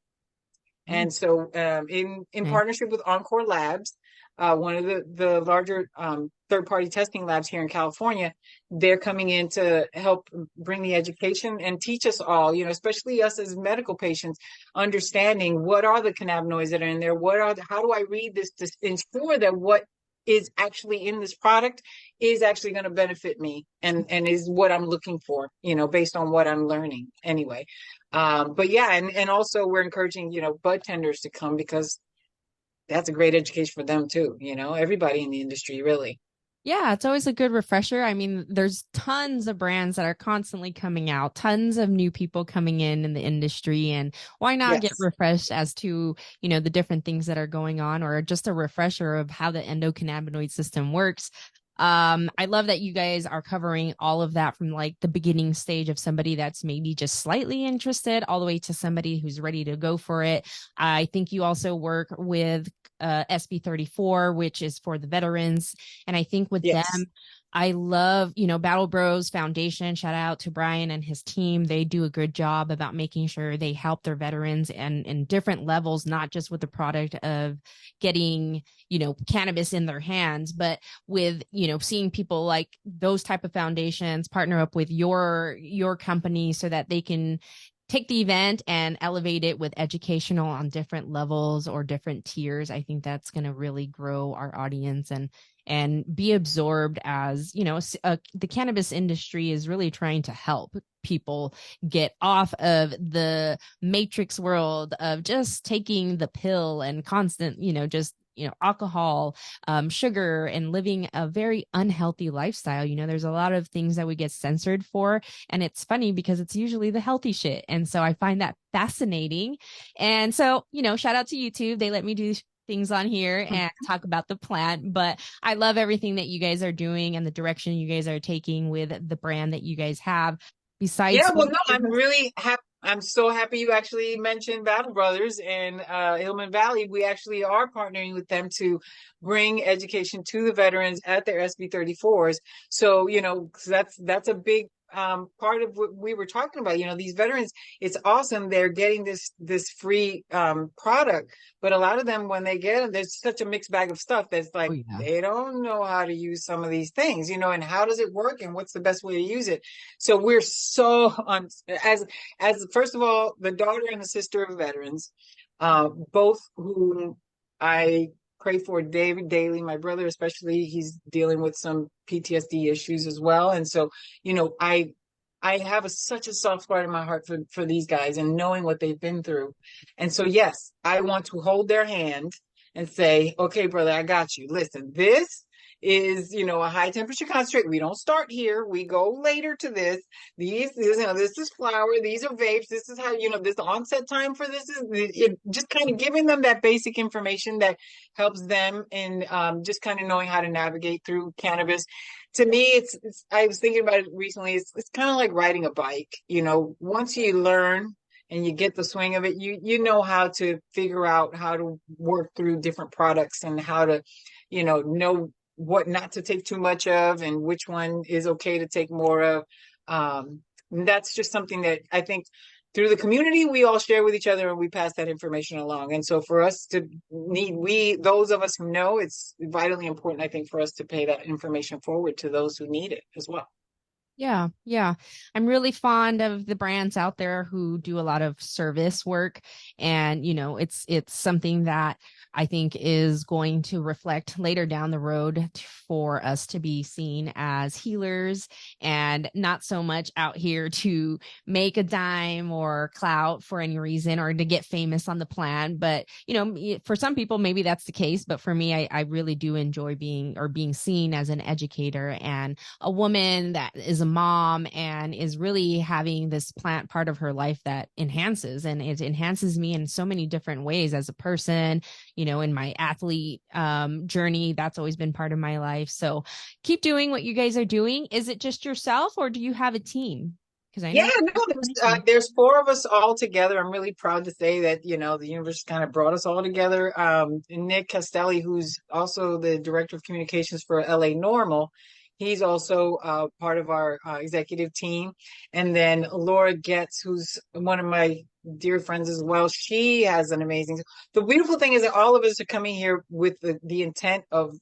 And so, in okay. partnership with Encore Labs, one of the larger third party testing labs here in California, they're coming in to help bring the education and teach us all, especially us as medical patients, understanding what are the cannabinoids that are in there, how do I read this to ensure that what is actually in this product is actually going to benefit me and is what I'm looking for, based on what I'm learning anyway. But yeah, and also we're encouraging, bud tenders to come because that's a great education for them too, everybody in the industry really. Yeah, it's always a good refresher. I mean, there's tons of brands that are constantly coming out, tons of new people coming in the industry, and why not get Yes. refreshed as to, the different things that are going on, or just a refresher of how the endocannabinoid system works. I love that you guys are covering all of that from like the beginning stage of somebody that's maybe just slightly interested all the way to somebody who's ready to go for it. I think you also work with SB34, which is for the veterans. And I think with Yes. them, I love, Battle Bros Foundation. Shout out to Brian and his team. They do a good job about making sure they help their veterans and in different levels, not just with the product of getting, cannabis in their hands, but with, seeing people like those type of foundations partner up with your company so that they can take the event and elevate it with educational on different levels or different tiers. I think that's going to really grow our audience and be absorbed as, the cannabis industry is really trying to help people get off of the matrix world of just taking the pill and constant, just alcohol, sugar, and living a very unhealthy lifestyle. There's a lot of things that we get censored for, and it's funny because it's usually the healthy shit. And so I find that fascinating. And so, shout out to YouTube. They let me do things on here and talk about the plant, but I love everything that you guys are doing and the direction you guys are taking with the brand that you guys have. Yeah, Besides, well, no, I'm really happy. I'm so happy you actually mentioned Battle Brothers in Hillman Valley. We actually are partnering with them to bring education to the veterans at their SB34s. So, 'cause that's a big part of what we were talking about. These veterans, it's awesome. They're getting this free product, but a lot of them, when they get them, there's such a mixed bag of stuff that's oh like yeah. they don't know how to use some of these things, and how does it work and what's the best way to use it. So we're so on as first of all, the daughter and the sister of veterans, both whom I pray for David daily. My brother, especially, he's dealing with some PTSD issues as well. And so, I have such a soft spot in my heart for these guys and knowing what they've been through. And so, yes, I want to hold their hand and say, okay, brother, I got you. Listen, this is, a high temperature concentrate. We don't start here. We go later to this. This is flour. These are vapes. This is how, this onset time for this is just kind of giving them that basic information that helps them in just kind of knowing how to navigate through cannabis. To me, I was thinking about it recently. It's kind of like riding a bike. Once you learn and you get the swing of it, you know how to figure out how to work through different products and how to, know what not to take too much of and which one is okay to take more of. That's just something that I think through the community we all share with each other and we pass that information along. And so for us to those of us who know, it's vitally important, I think, for us to pay that information forward to those who need it as well. Yeah, yeah. I'm really fond of the brands out there who do a lot of service work, and it's something that I think is going to reflect later down the road for us to be seen as healers and not so much out here to make a dime or clout for any reason or to get famous on the plan. But, for some people, maybe that's the case. But for me, I really do enjoy being seen as an educator and a woman that is a mom and is really having this plant part of her life that enhances, and it enhances me in so many different ways as a person, in my athlete journey. That's always been part of my life. So keep doing what you guys are doing. Is it just yourself or do you have a team? Because I Yeah, know no, there's four of us all together. I'm really proud to say that, the universe kind of brought us all together. Nick Castelli, who's also the director of communications for LA Normal, he's also part of our executive team. And then Laura Getz, who's one of my dear friends as well. She has an amazing. The beautiful thing is that all of us are coming here with the intent of,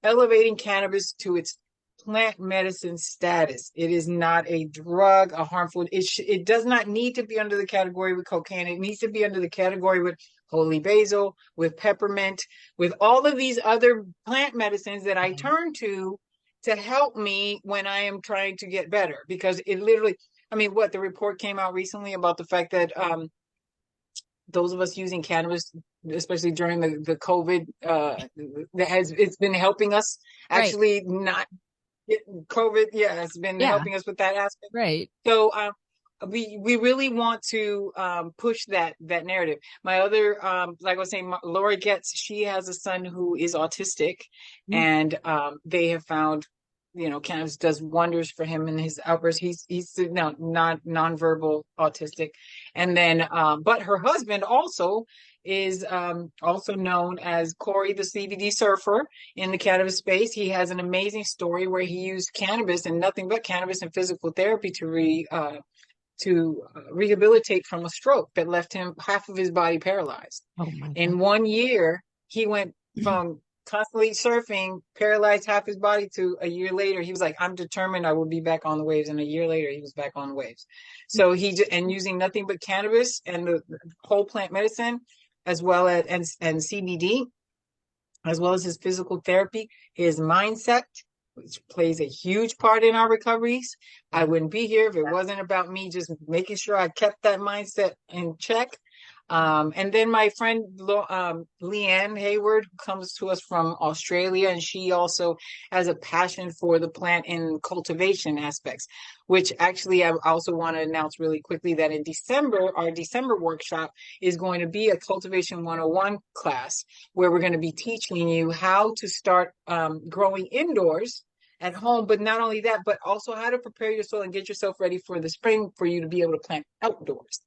elevating cannabis to its plant medicine status. It is not a drug, a harmful. It does not need to be under the category with cocaine. It needs to be under the category with holy basil, with peppermint, with all of these other plant medicines that I turn to help me when I am trying to get better. Because it literally, the report came out recently about the fact that those of us using cannabis, especially during the COVID, it's been helping us right. actually not COVID, yeah, has been Yeah. helping us with that aspect. Right. So we really want to push that narrative. My other, like I was saying, Laura Getz, she has a son who is autistic, and they have found, cannabis does wonders for him in his outbursts. He's no not nonverbal autistic, and then but her husband also is also known as Corey, the CBD surfer in the cannabis space. He has an amazing story where he used cannabis and nothing but cannabis and physical therapy to rehabilitate from a stroke that left him half of his body paralyzed. Oh my God. In 1 year, he went from constantly surfing, paralyzed half his body, to a year later, he was like, I'm determined I will be back on the waves. And a year later, he was back on the waves. So and using nothing but cannabis and the whole plant medicine, as well as and CBD, as well as his physical therapy, his mindset, which plays a huge part in our recoveries. I wouldn't be here if it wasn't about me just making sure I kept that mindset in check. And then my friend Leanne Hayward, who comes to us from Australia, and she also has a passion for the plant and cultivation aspects, which actually I also want to announce really quickly that in December, our December workshop is going to be a Cultivation 101 class where we're going to be teaching you how to start growing indoors at home, but not only that, but also how to prepare your soil and get yourself ready for the spring for you to be able to plant outdoors.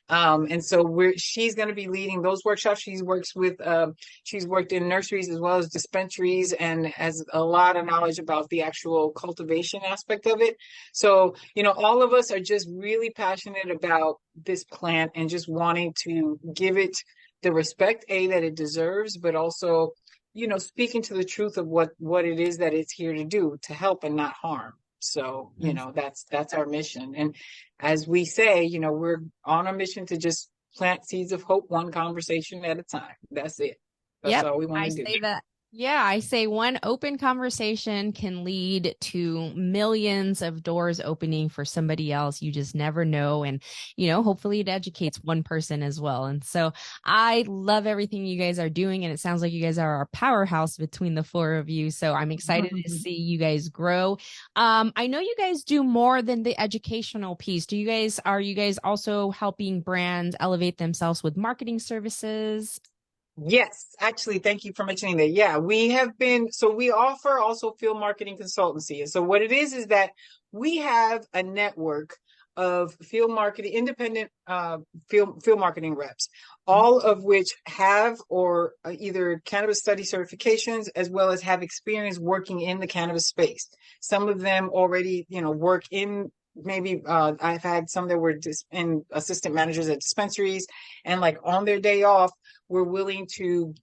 And so she's going to be leading those workshops. She's worked in nurseries as well as dispensaries and has a lot of knowledge about the actual cultivation aspect of it. So, all of us are just really passionate about this plant and just wanting to give it the respect, that it deserves, but also, speaking to the truth of what it is that it's here to do, to help and not harm. So, that's our mission. And as we say, we're on a mission to just plant seeds of hope, one conversation at a time. That's it. That's all we want to do. I say that. Yeah, I say one open conversation can lead to millions of doors opening for somebody else. You just never know. And, hopefully it educates one person as well. And so I love everything you guys are doing. And it sounds like you guys are our powerhouse between the four of you. So I'm excited to see you guys grow. I know you guys do more than the educational piece. Are you guys also helping brands elevate themselves with marketing services? Yes, actually, thank you for mentioning that. Yeah, we offer also field marketing consultancy. And so what it is that we have a network of field marketing, independent field marketing reps, all of which have or either cannabis study certifications as well as have experience working in the cannabis space. Some of them already, work in maybe I've had some that were in assistant managers at dispensaries, and like on their day off, we're willing to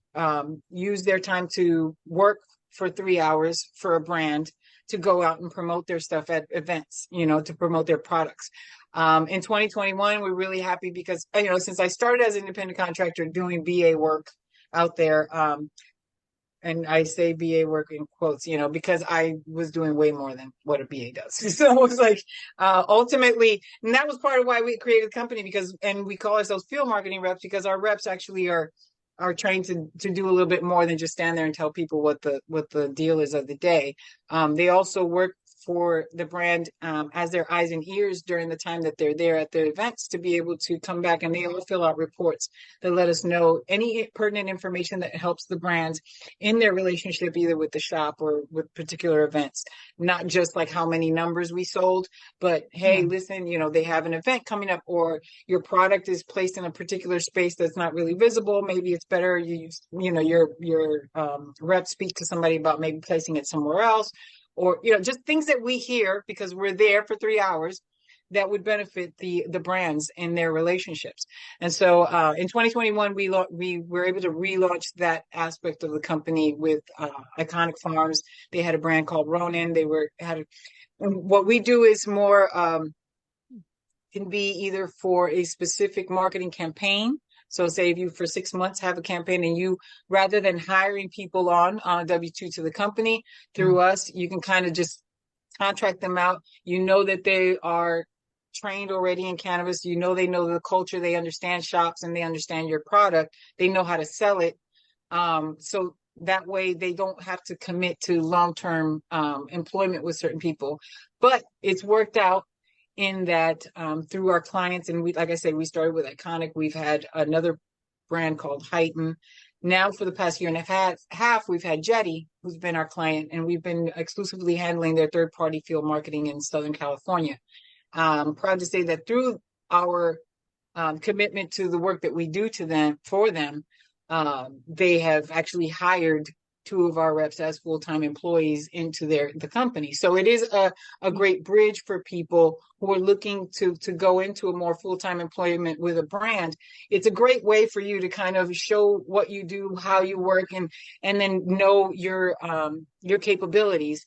use their time to work for 3 hours for a brand to go out and promote their stuff at events, to promote their products. In 2021, we're really happy because, since I started as an independent contractor doing BA work out there, and I say BA work in quotes, because I was doing way more than what a BA does. So it was like, ultimately, and that was part of why we created the company, and we call ourselves field marketing reps because our reps actually are trained to do a little bit more than just stand there and tell people what the deal is of the day. They also work for the brand as their eyes and ears during the time that they're there at the events, to be able to come back, and they all fill out reports that let us know any pertinent information that helps the brands in their relationship, either with the shop or with particular events. Not just like how many numbers we sold, but hey, Yeah. listen, they have an event coming up, or your product is placed in a particular space that's not really visible. Maybe it's better your rep speak to somebody about maybe placing it somewhere else, or just things that we hear because we're there for 3 hours that would benefit the brands in their relationships. And so in 2021, we were able to relaunch that aspect of the company with Iconic Farms. They had a brand called Ronin. What we do is more can be either for a specific marketing campaign. So say if you for 6 months have a campaign, and you, rather than hiring people on a W-2 to the company, through us, you can kind of just contract them out. That they are trained already in cannabis. They know the culture, they understand shops, and they understand your product. They know how to sell it. So that way they don't have to commit to long-term employment with certain people. But it's worked out in that through our clients, and like I said, we started with Iconic. We've had another brand called Heighten. Now for the past year and a half, we've had Jetty, who's been our client, and we've been exclusively handling their third-party field marketing in Southern California. Proud to say that through our commitment to the work that we do for them, they have actually hired 2 of our reps as full-time employees into the company. So it is a great bridge for people who are looking to go into a more full-time employment with a brand. It's a great way for you to kind of show what you do, how you work, and then know your capabilities.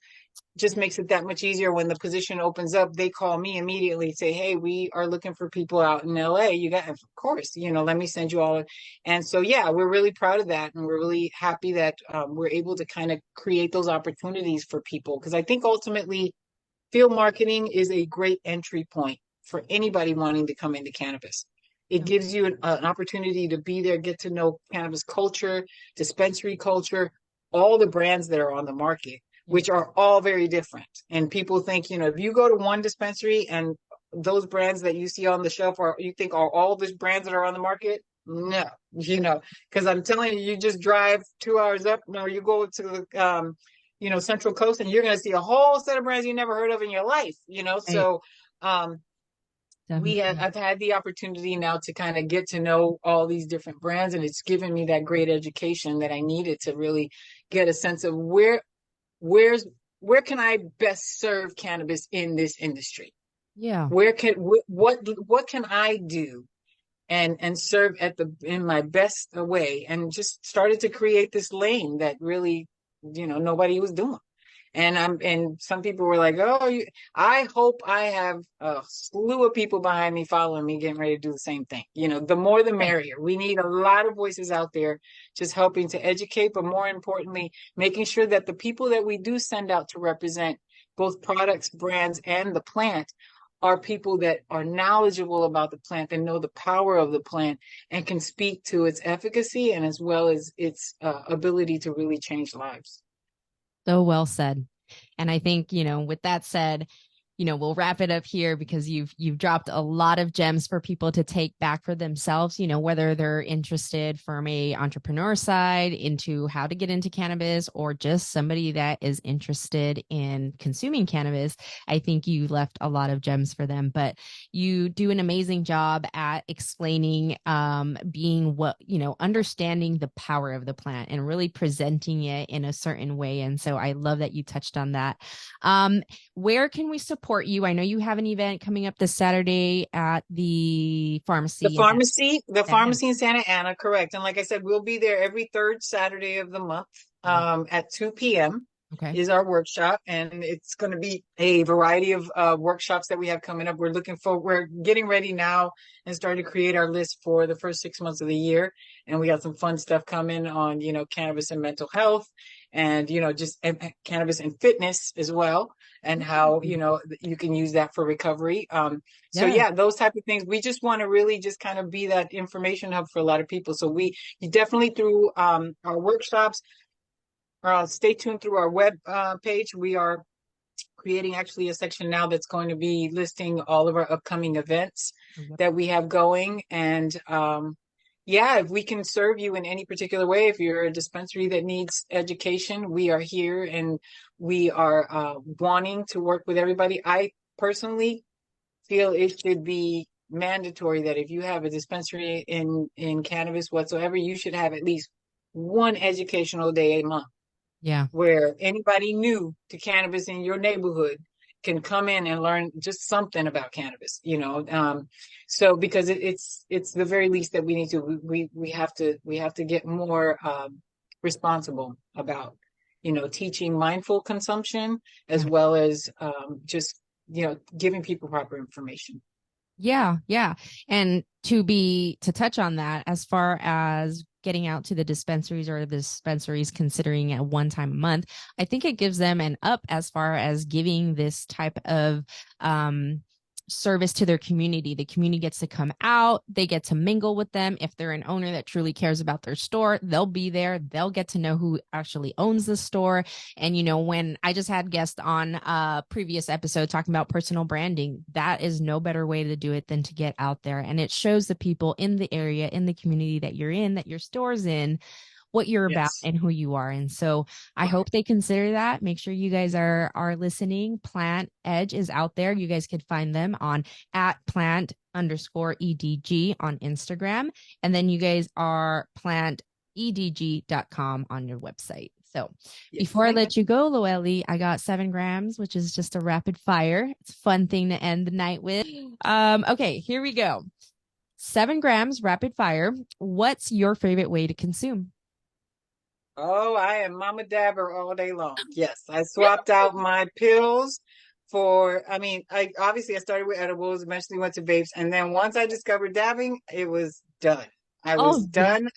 Just makes it that much easier when the position opens up. They call me immediately, say, hey, we are looking for people out in LA. Of course, let me send you all. And so, yeah, we're really proud of that. And we're really happy that we're able to kind of create those opportunities for people. Because I think ultimately field marketing is a great entry point for anybody wanting to come into cannabis. It gives you an opportunity to be there, get to know cannabis culture, dispensary culture, all the brands that are on the market, which are all very different. And people think, if you go to one dispensary and those brands that you see on the shelf you think are all the brands that are on the market? No, because I'm telling you, you just drive 2 hours up, or you go to the, Central Coast, and you're going to see a whole set of brands you never heard of in your life, Right. So, I've had the opportunity now to kind of get to know all these different brands, and it's given me that great education that I needed to really get a sense of where can I best serve cannabis in this industry? Yeah. What can I do and serve in my best way? And just started to create this lane that really, nobody was doing. And some people were like, oh, I hope I have a slew of people behind me following me, getting ready to do the same thing. The more the merrier. We need a lot of voices out there just helping to educate, but more importantly, making sure that the people that we do send out to represent both products, brands, and the plant are people that are knowledgeable about the plant and know the power of the plant and can speak to its efficacy, and as well as its ability to really change lives. So well said. And I think, with that said, we'll wrap it up here, because you've dropped a lot of gems for people to take back for themselves, whether they're interested from a entrepreneur side into how to get into cannabis, or just somebody that is interested in consuming cannabis. I think you left a lot of gems for them, but you do an amazing job at explaining, understanding the power of the plant and really presenting it in a certain way. And so I love that you touched on that. Where can we support you? I know you have an event coming up this Saturday at the pharmacy. The pharmacy in Santa Ana, correct. And like I said, we'll be there every third Saturday of the month at 2 p.m. is our workshop. And it's going to be a variety of workshops that we have coming up. We're getting ready now and starting to create our list for the first 6 months of the year. And we got some fun stuff coming on, cannabis and mental health, and, just cannabis and fitness as well, and how, you can use that for recovery. So those type of things. We just want to really just kind of be that information hub for a lot of people. So you definitely, through our workshops, stay tuned through our web page. We are creating actually a section now that's going to be listing all of our upcoming events Mhm. that we have going. And yeah, if we can serve you in any particular way, if you're a dispensary that needs education, we are here, and we are wanting to work with everybody. I personally feel it should be mandatory that if you have a dispensary in cannabis whatsoever, you should have at least one educational day a month Yeah. where anybody new to cannabis in your neighborhood can come in and learn just something about cannabis, you know. So because it's the very least that we need to, we have to get more responsible about, you know, teaching mindful consumption as Yeah. well as just, you know, giving people proper information. Yeah, yeah. And to touch on that, as far as getting out to the dispensaries or the dispensaries considering a one time a month, I think it gives them an up as far as giving this type of um service to their community. The community gets to come out, they get to mingle with them. If they're an owner that truly cares about their store, they'll be there. They'll get to know who actually owns the store. And, you know, when I just had guests on a previous episode talking about personal branding, that is no better way to do it than to get out there. And it shows the people in the area, in the community that you're in, that your store's in, what you're about Yes. and who you are. And so I hope they consider that. Make sure you guys are listening. Plant Edge is out there. You guys could find them on at plant_EDG on Instagram. And then you guys are plantedg.com on your website. So Yes, before I ma'am. let you go, Loely, I got 7 grams, which is just a rapid fire. It's a fun thing to end the night with. Okay, here we go. 7 grams rapid fire. What's your favorite way to consume? Oh, I am Mama Dabber all day long. Yes, I swapped out my pills for, I mean, I started with edibles, eventually went to vapes, and then once I discovered dabbing, it was done. I was Oh, yeah. done.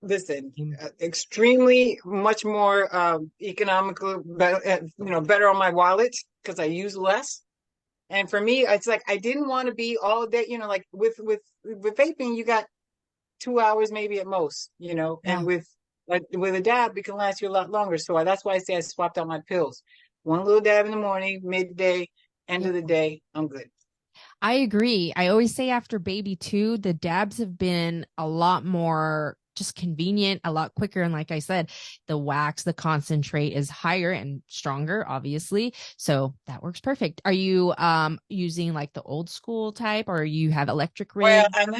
Listen, extremely much more economical, you know, better on my wallet because I use less. And for me, it's like I didn't want to be all day, you know, like with vaping, you got 2 hours maybe at most, you know, Yeah. and with a dab, it can last you a lot longer. So that's why I say I swapped out my pills. One little dab in the morning, midday, end Yeah. of the day, I'm good. I agree. I always say after baby two, the dabs have been a lot more just convenient, a lot quicker. And like I said, the wax, the concentrate is higher and stronger, obviously. So that works perfect. Are you using like the old school type or you have electric Well, rig? I'm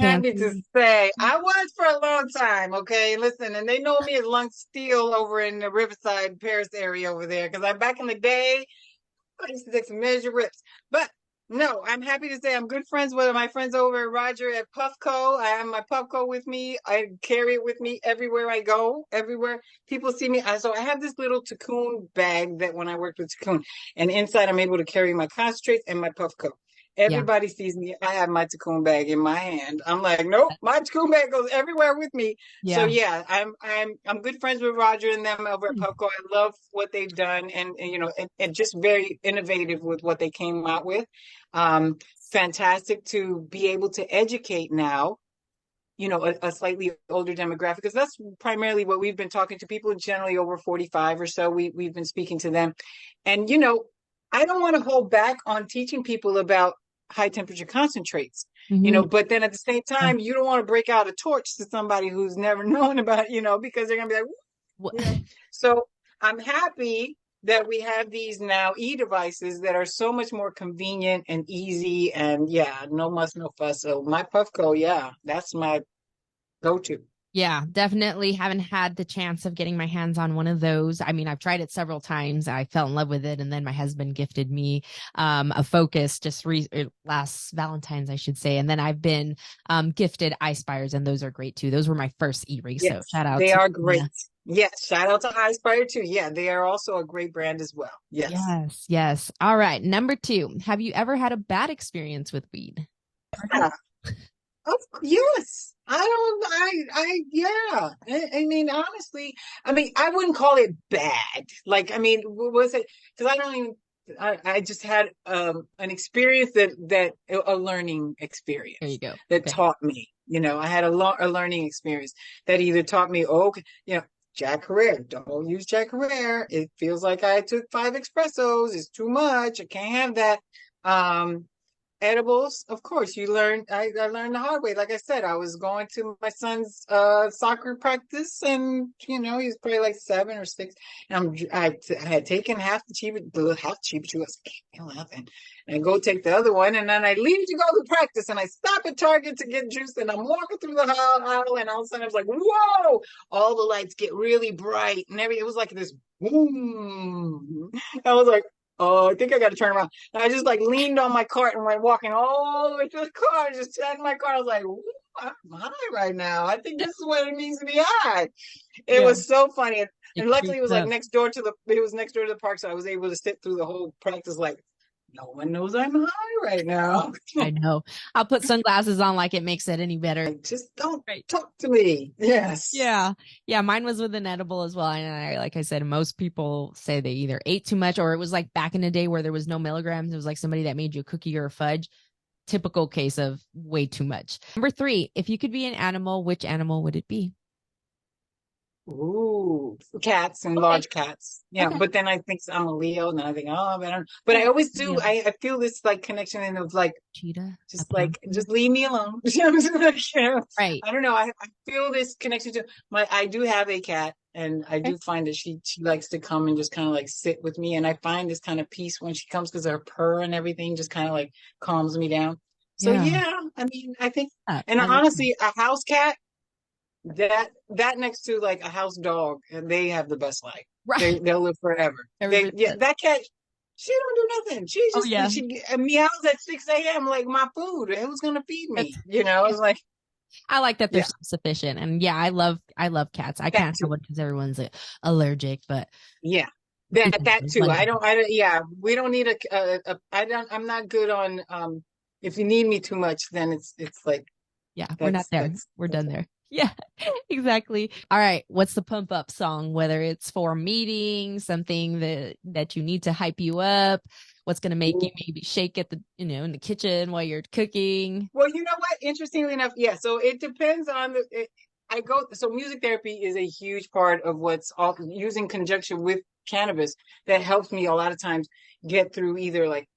happy to Fancy? say I was for a long time. Okay, listen, and they know me as Lunk Steel over in the Riverside, Paris area over there because I back in the day I used to take some measure rips. But no, I'm happy to say I'm good friends with my friends over at Roger at Puffco. I have my Puffco with me. I carry it with me everywhere I go, everywhere people see me. So I have this little Cocoon bag that when I worked with Cocoon, and inside I'm able to carry my concentrates and my Puffco. Yeah. Everybody sees me. I have my Cocoon bag in my hand. I'm like, nope, my Cocoon bag goes everywhere with me. So Yeah. yeah, I'm good friends with Roger and them over at Puffco. I love what they've done, and you know, and just very innovative with what they came out with. Fantastic to be able to educate now, you know, a slightly older demographic, because that's primarily what we've been talking to people generally over 45 or so. We've been speaking to them, and you know, I don't want to hold back on teaching people about high temperature concentrates, you Mhm. know, but then at the same time, you don't want to break out a torch to somebody who's never known about, you know, because they're gonna be like, Wha- you know. So I'm happy that we have these now e-devices that are so much more convenient and easy, and yeah, no muss, no fuss. So my Puffco, yeah, that's my go-to. Yeah, definitely haven't had the chance of getting my hands on one of those. I mean, I've tried it several times. I fell in love with it, and then my husband gifted me a Focus just last Valentine's, I should say. And then I've been gifted iSpires, and those are great too. Those were my first e-rigs, so Yes, shout out they to are great. yeah. Yes, shout out to iSpire too. Yeah, they are also a great brand as well. Yes. Yes, yes. All right, number 2. Have you ever had a bad experience with weed? Yeah. Yes. Yeah. I mean, honestly, I mean, I wouldn't call it bad. Like, I mean, was it? Because I don't even. I just had an experience that a learning There you experience go. that Okay. taught me. You know, I had a learning experience that either taught me, oh, okay, you know, Jack Herrera. Don't use Jack Herrera. It feels like I took 5 espressos. It's too much. I can't have that. Um, Edibles, of course, you learn. I learned the hard way. Like I said, I was going to my son's soccer practice, and he was probably like 7 or 6. And I had taken half the cheap juice. I can't have it. And I go take the other one, and then I leave to go to practice, and I stop at Target to get juice, and I'm walking through the aisle, and all of a sudden I was like, "Whoa!" All the lights get really bright, and it was like this boom. I was like, "Oh, I think I got to turn around." And I just like leaned on my cart and went walking all the way to the car. I just sat in my car. I was like, "Ooh, I'm high right now. I think this is what it means to be high." It Yeah. was so funny. And It luckily it was creeps like up. it was next door to the park. So I was able to sit through the whole practice like, no one knows I'm high right now. I know. I'll put sunglasses on like it makes it any better. Like, just don't Right. talk to me. Yes. Yeah. Yeah. Mine was with an edible as well. And like I said, most people say they either ate too much or it was like back in the day where there was no milligrams. It was like somebody that made you a cookie or a fudge. Typical case of way too much. Number 3, if you could be an animal, which animal would it be? Ooh, cats and Okay. large cats. Yeah, Okay. but then I think I'm a Leo, and then I think, oh, but I don't. But I Yeah. always do. Yeah. I feel this like connection in of like Cheetah, a just like panther. just leave me alone. You know what I'm saying? Like, Right. I don't know. I feel this connection to my. I do have a cat, and I Okay. do find that she likes to come and just kind of like sit with me, and I find this kind of peace when she comes because her purr and everything just kind of like calms me down. So Yeah. yeah, I mean, I think, and I love that. honestly, a house cat that next to like a house dog, and they have the best life. Right. They'll live forever. Everybody Yeah, does. that cat, she don't do nothing. Oh yeah. She meows at 6 a.m. like my food. Who's gonna feed That's me? It's like, I like that they're yeah, self-sufficient. And yeah, I love cats. I that can't have too. one because everyone's allergic, but Yeah, it that is too. one. I don't. Yeah, we don't need I don't. I'm not good on. If you need me too much, then it's like Yeah, we're not there. We're that's done there. Yeah, exactly. All right. What's the pump up song? Whether it's for a meeting, something that you need to hype you up, what's gonna make you it. maybe shake at the in the kitchen while you're cooking. Well, you know what? Interestingly enough, yeah. So it depends on so music therapy is a huge part of what's all using conjunction with cannabis that helps me a lot of times get through either like,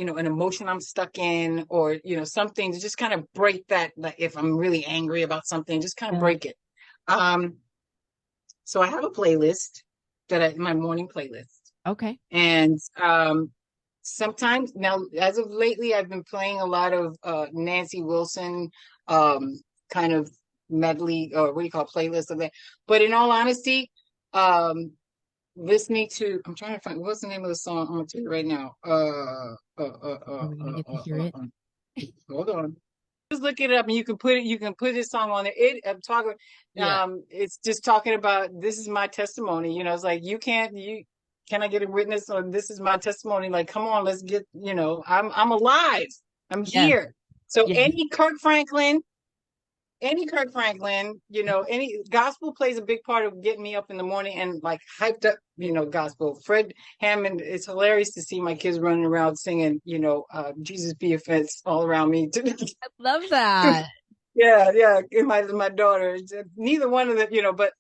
an emotion I'm stuck in or, something to just kind of break that. Like if I'm really angry about something, just kind of Yeah. break it. Um, so I have a playlist my morning playlist. Okay. And sometimes now, as of lately, I've been playing a lot of Nancy Wilson kind of medley or what do you call playlist of that. But in all honesty, um, listening to I'm trying to find what's the name of the song. I'm gonna tell you right now. Are we gonna get to hear it? Hold on. Just look it up and you can put it. You can put this song on there. I'm talking. Yeah. It's just talking about this is my testimony. It's like you can I get a witness on this is my testimony? Like, come on, let's get. I'm alive. I'm Yes. here. So Yes. any Kirk Franklin, any gospel plays a big part of getting me up in the morning and like hyped up, gospel. Fred Hammond, it's hilarious to see my kids running around singing, Jesus be a fence all around me. Love that. Yeah, yeah. And my daughter, neither one of them, but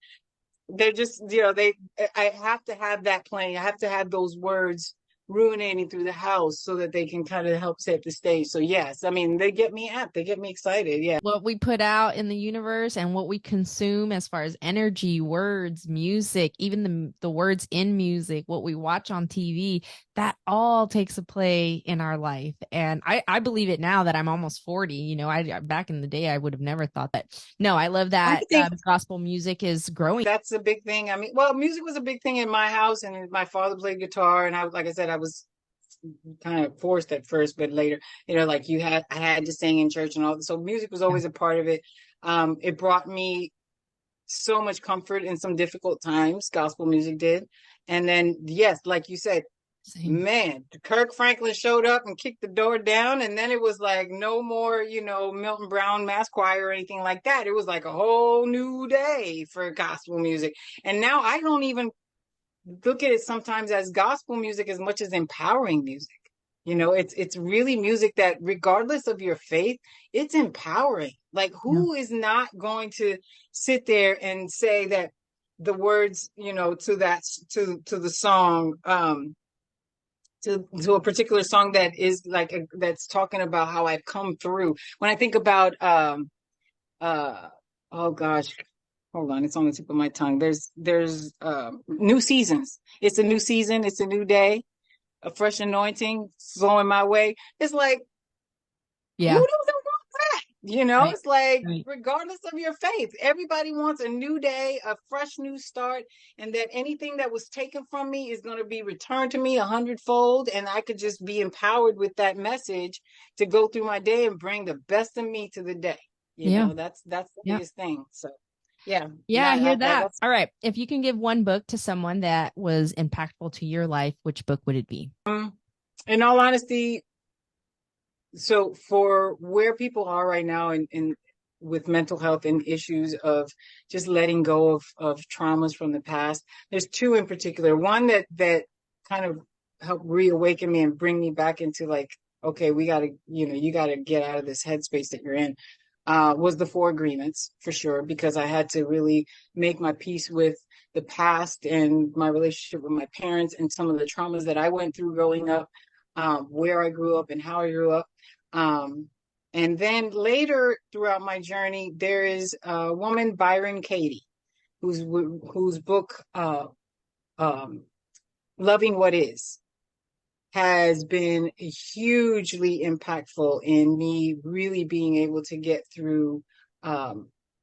they're just, I have to have that playing. I have to have those words ruminating through the house so that they can kind of help set the stage. So yes, I mean, they get me amped. They get me excited. Yeah. What we put out in the universe and what we consume as far as energy, words, music, even the words in music, what we watch on TV, that all takes a play in our life. And I believe it now that I'm almost 40. I back in the day I would have never thought that. No, I love I that think gospel music is growing. that's a big thing. I mean, well, music was a big thing in my house, and my father played guitar, and like I said, I was kind of forced at first, but later, like I had to sing in church and all. So music was Yeah, always a part of it. It brought me so much comfort in some difficult times. Gospel music did, and then yes, like you said, same. man, Kirk Franklin showed up and kicked the door down, and then it was like no more, Milton Brown mass choir or anything like that. It was like a whole new day for gospel music. And now I don't even look at it sometimes as gospel music as much as empowering music. It's really music that regardless of your faith, it's empowering. Like Yeah. who is not going to sit there and say that the words, you know, to that, to the song, to a particular song that is like that's talking about how I've come through. When I think about uh oh gosh, hold on, it's on the tip of my tongue. There's new seasons. It's a new season, it's a new day, a fresh anointing flowing my way. It's like, who Yeah. doesn't want that? You know, Right. it's like, Right. regardless of your faith, everybody wants a new day, a fresh new start, and that anything that was taken from me is going to be returned to me a hundredfold. And I could just be empowered with that message to go through my day and bring the best of me to the day. You Yeah. know, that's the Yeah. biggest thing. So, yeah, Yeah, I hear that. that's All right. If you can give one book to someone that was impactful to your life, which book would it be? in all honesty. So for where people are right now in with mental health and issues of just letting go of traumas from the past, there's two in particular. One that kind of helped reawaken me and bring me back into like, okay, we gotta, you know, you gotta get out of this headspace that you're in. Was the Four Agreements for sure, because I had to really make my peace with the past and my relationship with my parents and some of the traumas that I went through growing up, where I grew up and how I grew up. And then later throughout my journey, there is a woman, Byron Katie, whose book, um, Loving What Is, has been hugely impactful in me really being able to get through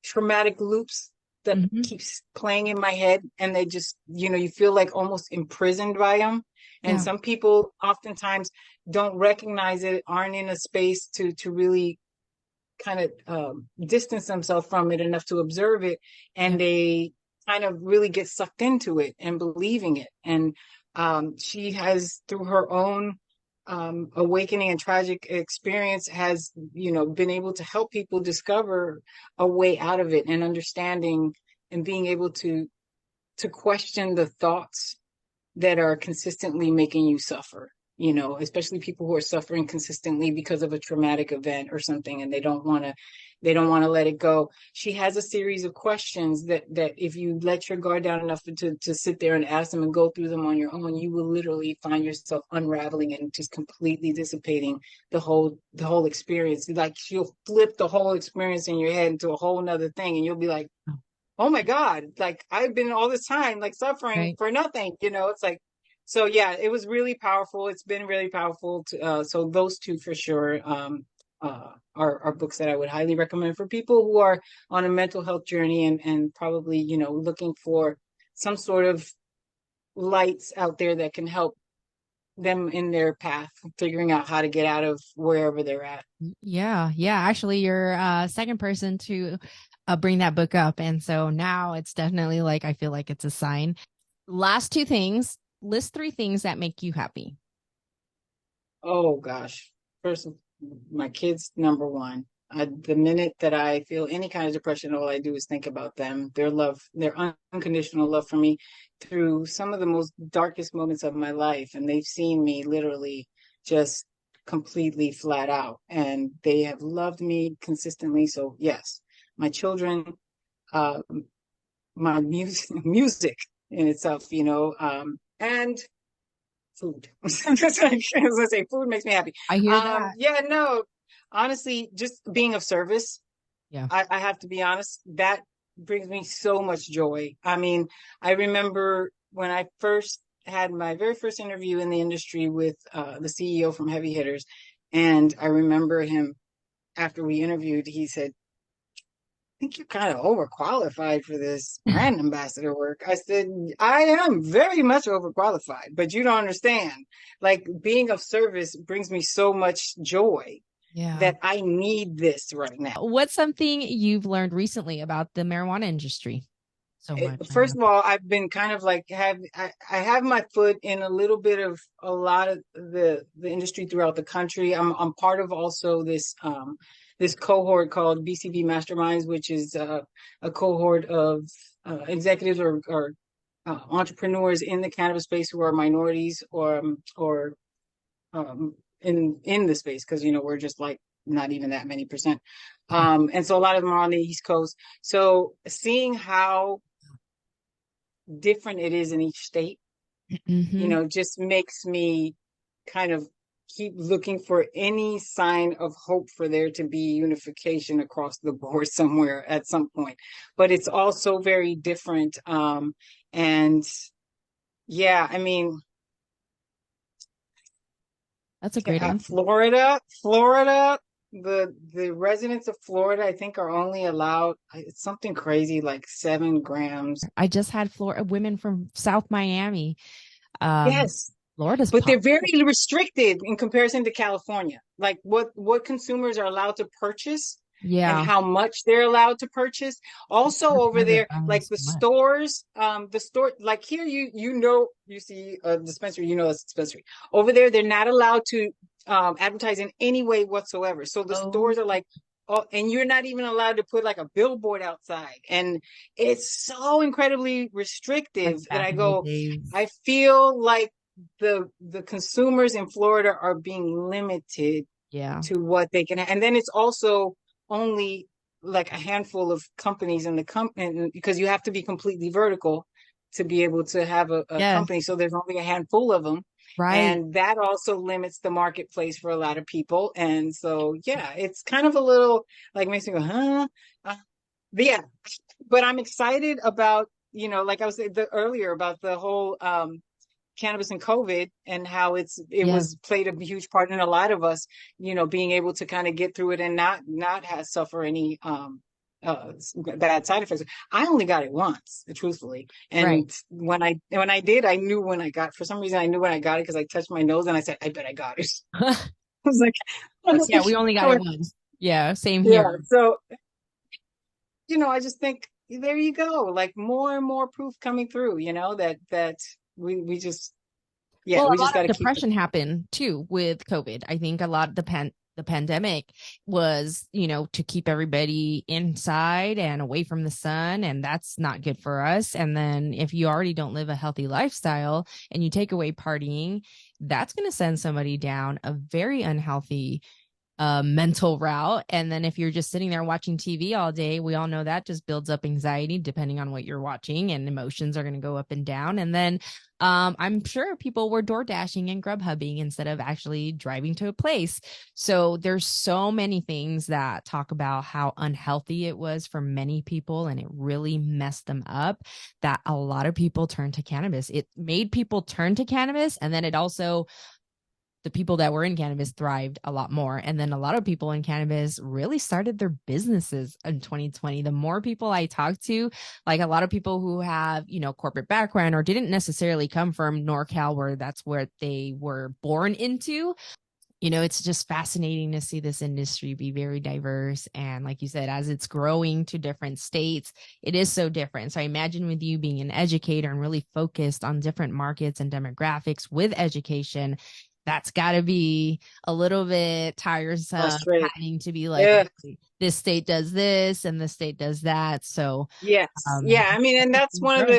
traumatic loops that Hmm. keeps playing in my head, and they just, you know, you feel like almost imprisoned by them. And Yeah. some people oftentimes don't recognize it, aren't in a space to really kind of distance themselves from it enough to observe it, Yeah. and they kind of really get sucked into it and believing it. And she has, through her own awakening and tragic experience, has, you know, been able to help people discover a way out of it and understanding and being able to question the thoughts that are consistently making you suffer, you know, especially people who are suffering consistently because of a traumatic event or something, and they don't want to let it go. She has a series of questions that if you let your guard down enough to sit there and ask them and go through them on your own, you will literally find yourself unraveling and just completely dissipating the whole experience. Like, she'll flip the whole experience in your head into a whole nother thing, and you'll be like, oh my God, like, I've been all this time like suffering Right. for nothing, you know. It's like, so yeah, it was really powerful. It's been really powerful to, so those two for sure, are books that I would highly recommend for people who are on a mental health journey, and probably, you know, looking for some sort of lights out there that can help them in their path, figuring out how to get out of wherever they're at. Yeah. Yeah. Actually, you're second person to bring that book up. And so now it's definitely like, I feel like it's a sign. Last two things. List three things that make you happy. Oh gosh. First, my kids, number one. The minute that I feel any kind of depression, all I do is think about them, their love, their unconditional love for me through some of the most darkest moments of my life. And they've seen me literally just completely flat out, and they have loved me consistently. So yes, my children, uh, my music, music in itself, you know, and food. As I say, food makes me happy. I hear that. Yeah, no, honestly, just being of service. Yeah. I have to be honest, that brings me so much joy. I mean, I remember when I first had my very first interview in the industry with the CEO from Heavy Hitters, and I remember him, after we interviewed, he said, think you're kind of overqualified for this brand ambassador work. I said, I am very much overqualified, but you don't understand. Like, being of service brings me so much joy Yeah. that I need this right now. What's something you've learned recently about the marijuana industry? So much, I First know. of all, I've been kind of like I have my foot in a little bit of a lot of the industry throughout the country. I'm part of also this cohort called BCB Masterminds, which is a cohort of executives or entrepreneurs in the cannabis space who are minorities or in the space, because, you know, we're just like not even that many percent. And so a lot of them are on the East Coast. So seeing how different it is in each state, Hmm. just makes me kind of keep looking for any sign of hope for there to be unification across the board somewhere at some point. But it's also very different. And yeah, I mean, That's a great answer. Florida, the residents of Florida, I think, are only allowed, it's something crazy like 7 grams. I just had Florida women from South Miami. Um, Yes, Florida's but they're pop. very restricted in comparison to California. Like what consumers are allowed to purchase and Yeah. how much they're allowed to purchase. Also They're over there, privatized like so much. the store, like here you see a dispensary, a dispensary. Over there, they're not allowed to advertise in any way whatsoever. So the Oh, stores are like, oh, and you're not even allowed to put like a billboard outside. And it's so incredibly restrictive like that back I in the go, days. I feel like the consumers in Florida are being limited Yeah. to what they can, and then it's also only like a handful of companies in the company because you have to be completely vertical to be able to have a Yes. company. So there's only a handful of them, Right. and that also limits the marketplace for a lot of people. And so yeah, it's kind of a little like makes me go, huh? But yeah, but I'm excited about like I was saying earlier about the whole cannabis and COVID and how it Yeah. was played a huge part in a lot of us, being able to kind of get through it and not have suffer any bad side effects. I only got it once, truthfully. Right. And when I did, I knew when I got for some reason I knew when I got it because I touched my nose and I said, I bet I got it. I was like, I was Yeah, like, we only got it once. Yeah, same yeah. here. So, I just think there you go. Like more and more proof coming through, that we just yeah, Well, we a just lot got of to keep it. depression happened too with COVID. I think a lot of the pandemic was, to keep everybody inside and away from the sun, and that's not good for us. And then if you already don't live a healthy lifestyle and you take away partying, that's going to send somebody down a very unhealthy mental route. And then if you're just sitting there watching TV all day, we all know that just builds up anxiety depending on what you're watching, and emotions are going to go up and down. And then I'm sure people were door dashing and Grubhubbing instead of actually driving to a place. So there's so many things that talk about how unhealthy it was for many people, and it really messed them up, that a lot of people turned to cannabis. It made people turn to cannabis, and then it also, the people that were in cannabis thrived a lot more. And then a lot of people in cannabis really started their businesses in 2020. The more people I talked to, like a lot of people who have, corporate background or didn't necessarily come from NorCal, where that's where they were born into, it's just fascinating to see this industry be very diverse. And like you said, as it's growing to different states, it is so different. So I imagine with you being an educator and really focused on different markets and demographics with education, that's got to be a little bit tiresome Frustrated. having to be like, Yeah. okay, this state does this and this state does that. So, Yes. Yeah. I mean, and that's definitely grow.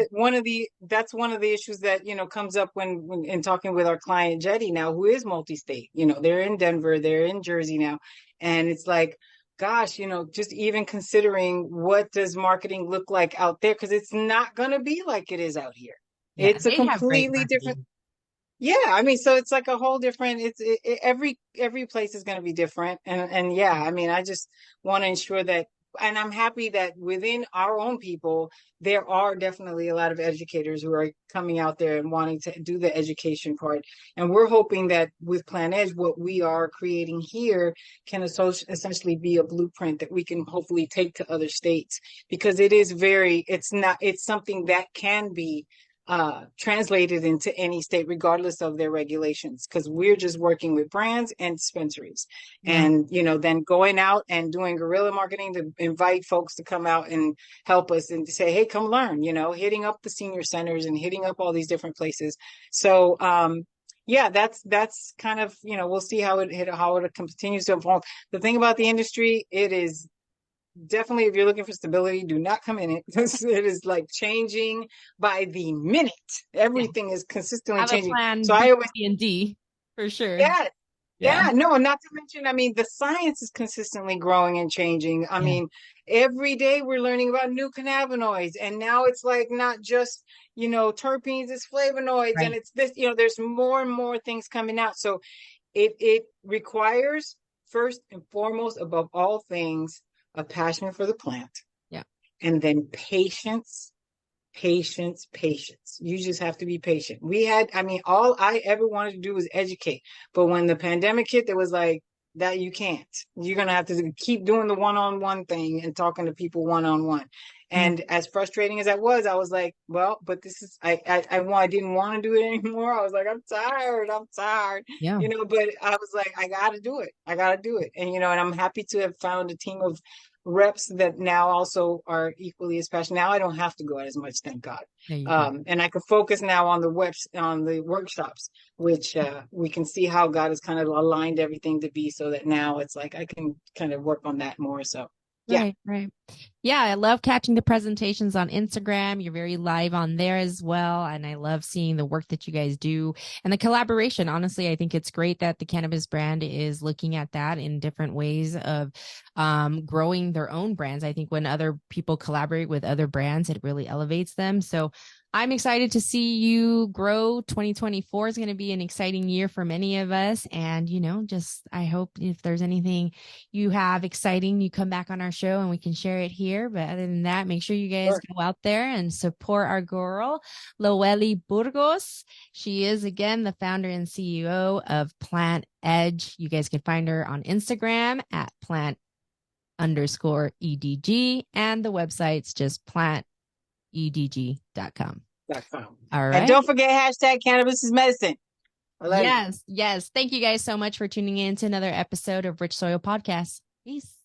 that's one of the issues that, comes up when in talking with our client Jetty now, who is multi-state. They're in Denver, they're in Jersey now. And it's like, gosh, just even considering what does marketing look like out there, because it's not gonna be like it is out here. Yeah, It's a they have great completely different. marketing. Yeah, I mean, so it's like a whole different. Every place is going to be different, and yeah, I mean, I just want to ensure that, and I'm happy that within our own people, there are definitely a lot of educators who are coming out there and wanting to do the education part, and we're hoping that with Plant Edge, what we are creating here can essentially be a blueprint that we can hopefully take to other states because it's something that can be translated into any state, regardless of their regulations, because we're just working with brands and dispensaries. Yeah. And, then going out and doing guerrilla marketing to invite folks to come out and help us and to say, hey, come learn, hitting up the senior centers and hitting up all these different places. So, yeah, that's kind of, we'll see how it continues to evolve. The thing about the industry, it is definitely, if you're looking for stability, do not come in it. It is like changing by the minute. Yeah. Everything is consistently Have a changing. plan So B, I always, C, and D for sure. yeah, Yeah. Yeah, no, not to mention, I mean, the science is consistently growing and changing. I Yeah. mean, every day we're learning about new cannabinoids, and now it's like not just, terpenes, it's flavonoids, and Right. it's this, there's more and more things coming out. So it requires, first and foremost, above all things, a passion for the plant, Yeah. and then patience, patience, patience. You just have to be patient. I mean, all I ever wanted to do was educate. But when the pandemic hit, there was like, that you can't. You're going to have to keep doing the one-on-one thing and talking to people one-on-one. Yeah. And as frustrating as that was, I was like, well, but this is, I didn't want to do it anymore. I was like, I'm tired. I'm tired, Yeah. but I was like, I got to do it. I got to do it. And, and I'm happy to have found a team of reps that now also are equally as passionate. Now I don't have to go out as much, thank God. There you go. And I can focus now on the workshops, which we can see how God has kind of aligned everything to be, so that now it's like I can kind of work on that more. So yeah. Right, right. Yeah, I love catching the presentations on Instagram. You're very live on there as well. And I love seeing the work that you guys do and the collaboration. Honestly, I think it's great that the cannabis brand is looking at that in different ways of growing their own brands. I think when other people collaborate with other brands, it really elevates them. So I'm excited to see you grow. 2024 is going to be an exciting year for many of us. And, just I hope if there's anything you have exciting, you come back on our show and we can share it here. But other than that, make sure you guys Sure. go out there and support our girl, Loely Burgos. She is, again, the founder and CEO of Plant Edg. You guys can find her on Instagram at plant_EDG. And the website's just plantedg.com. All And right. don't forget #cannabis is medicine. I love you. Yes. Yes. Thank you guys so much for tuning in to another episode of Rich Soil Podcast. Peace.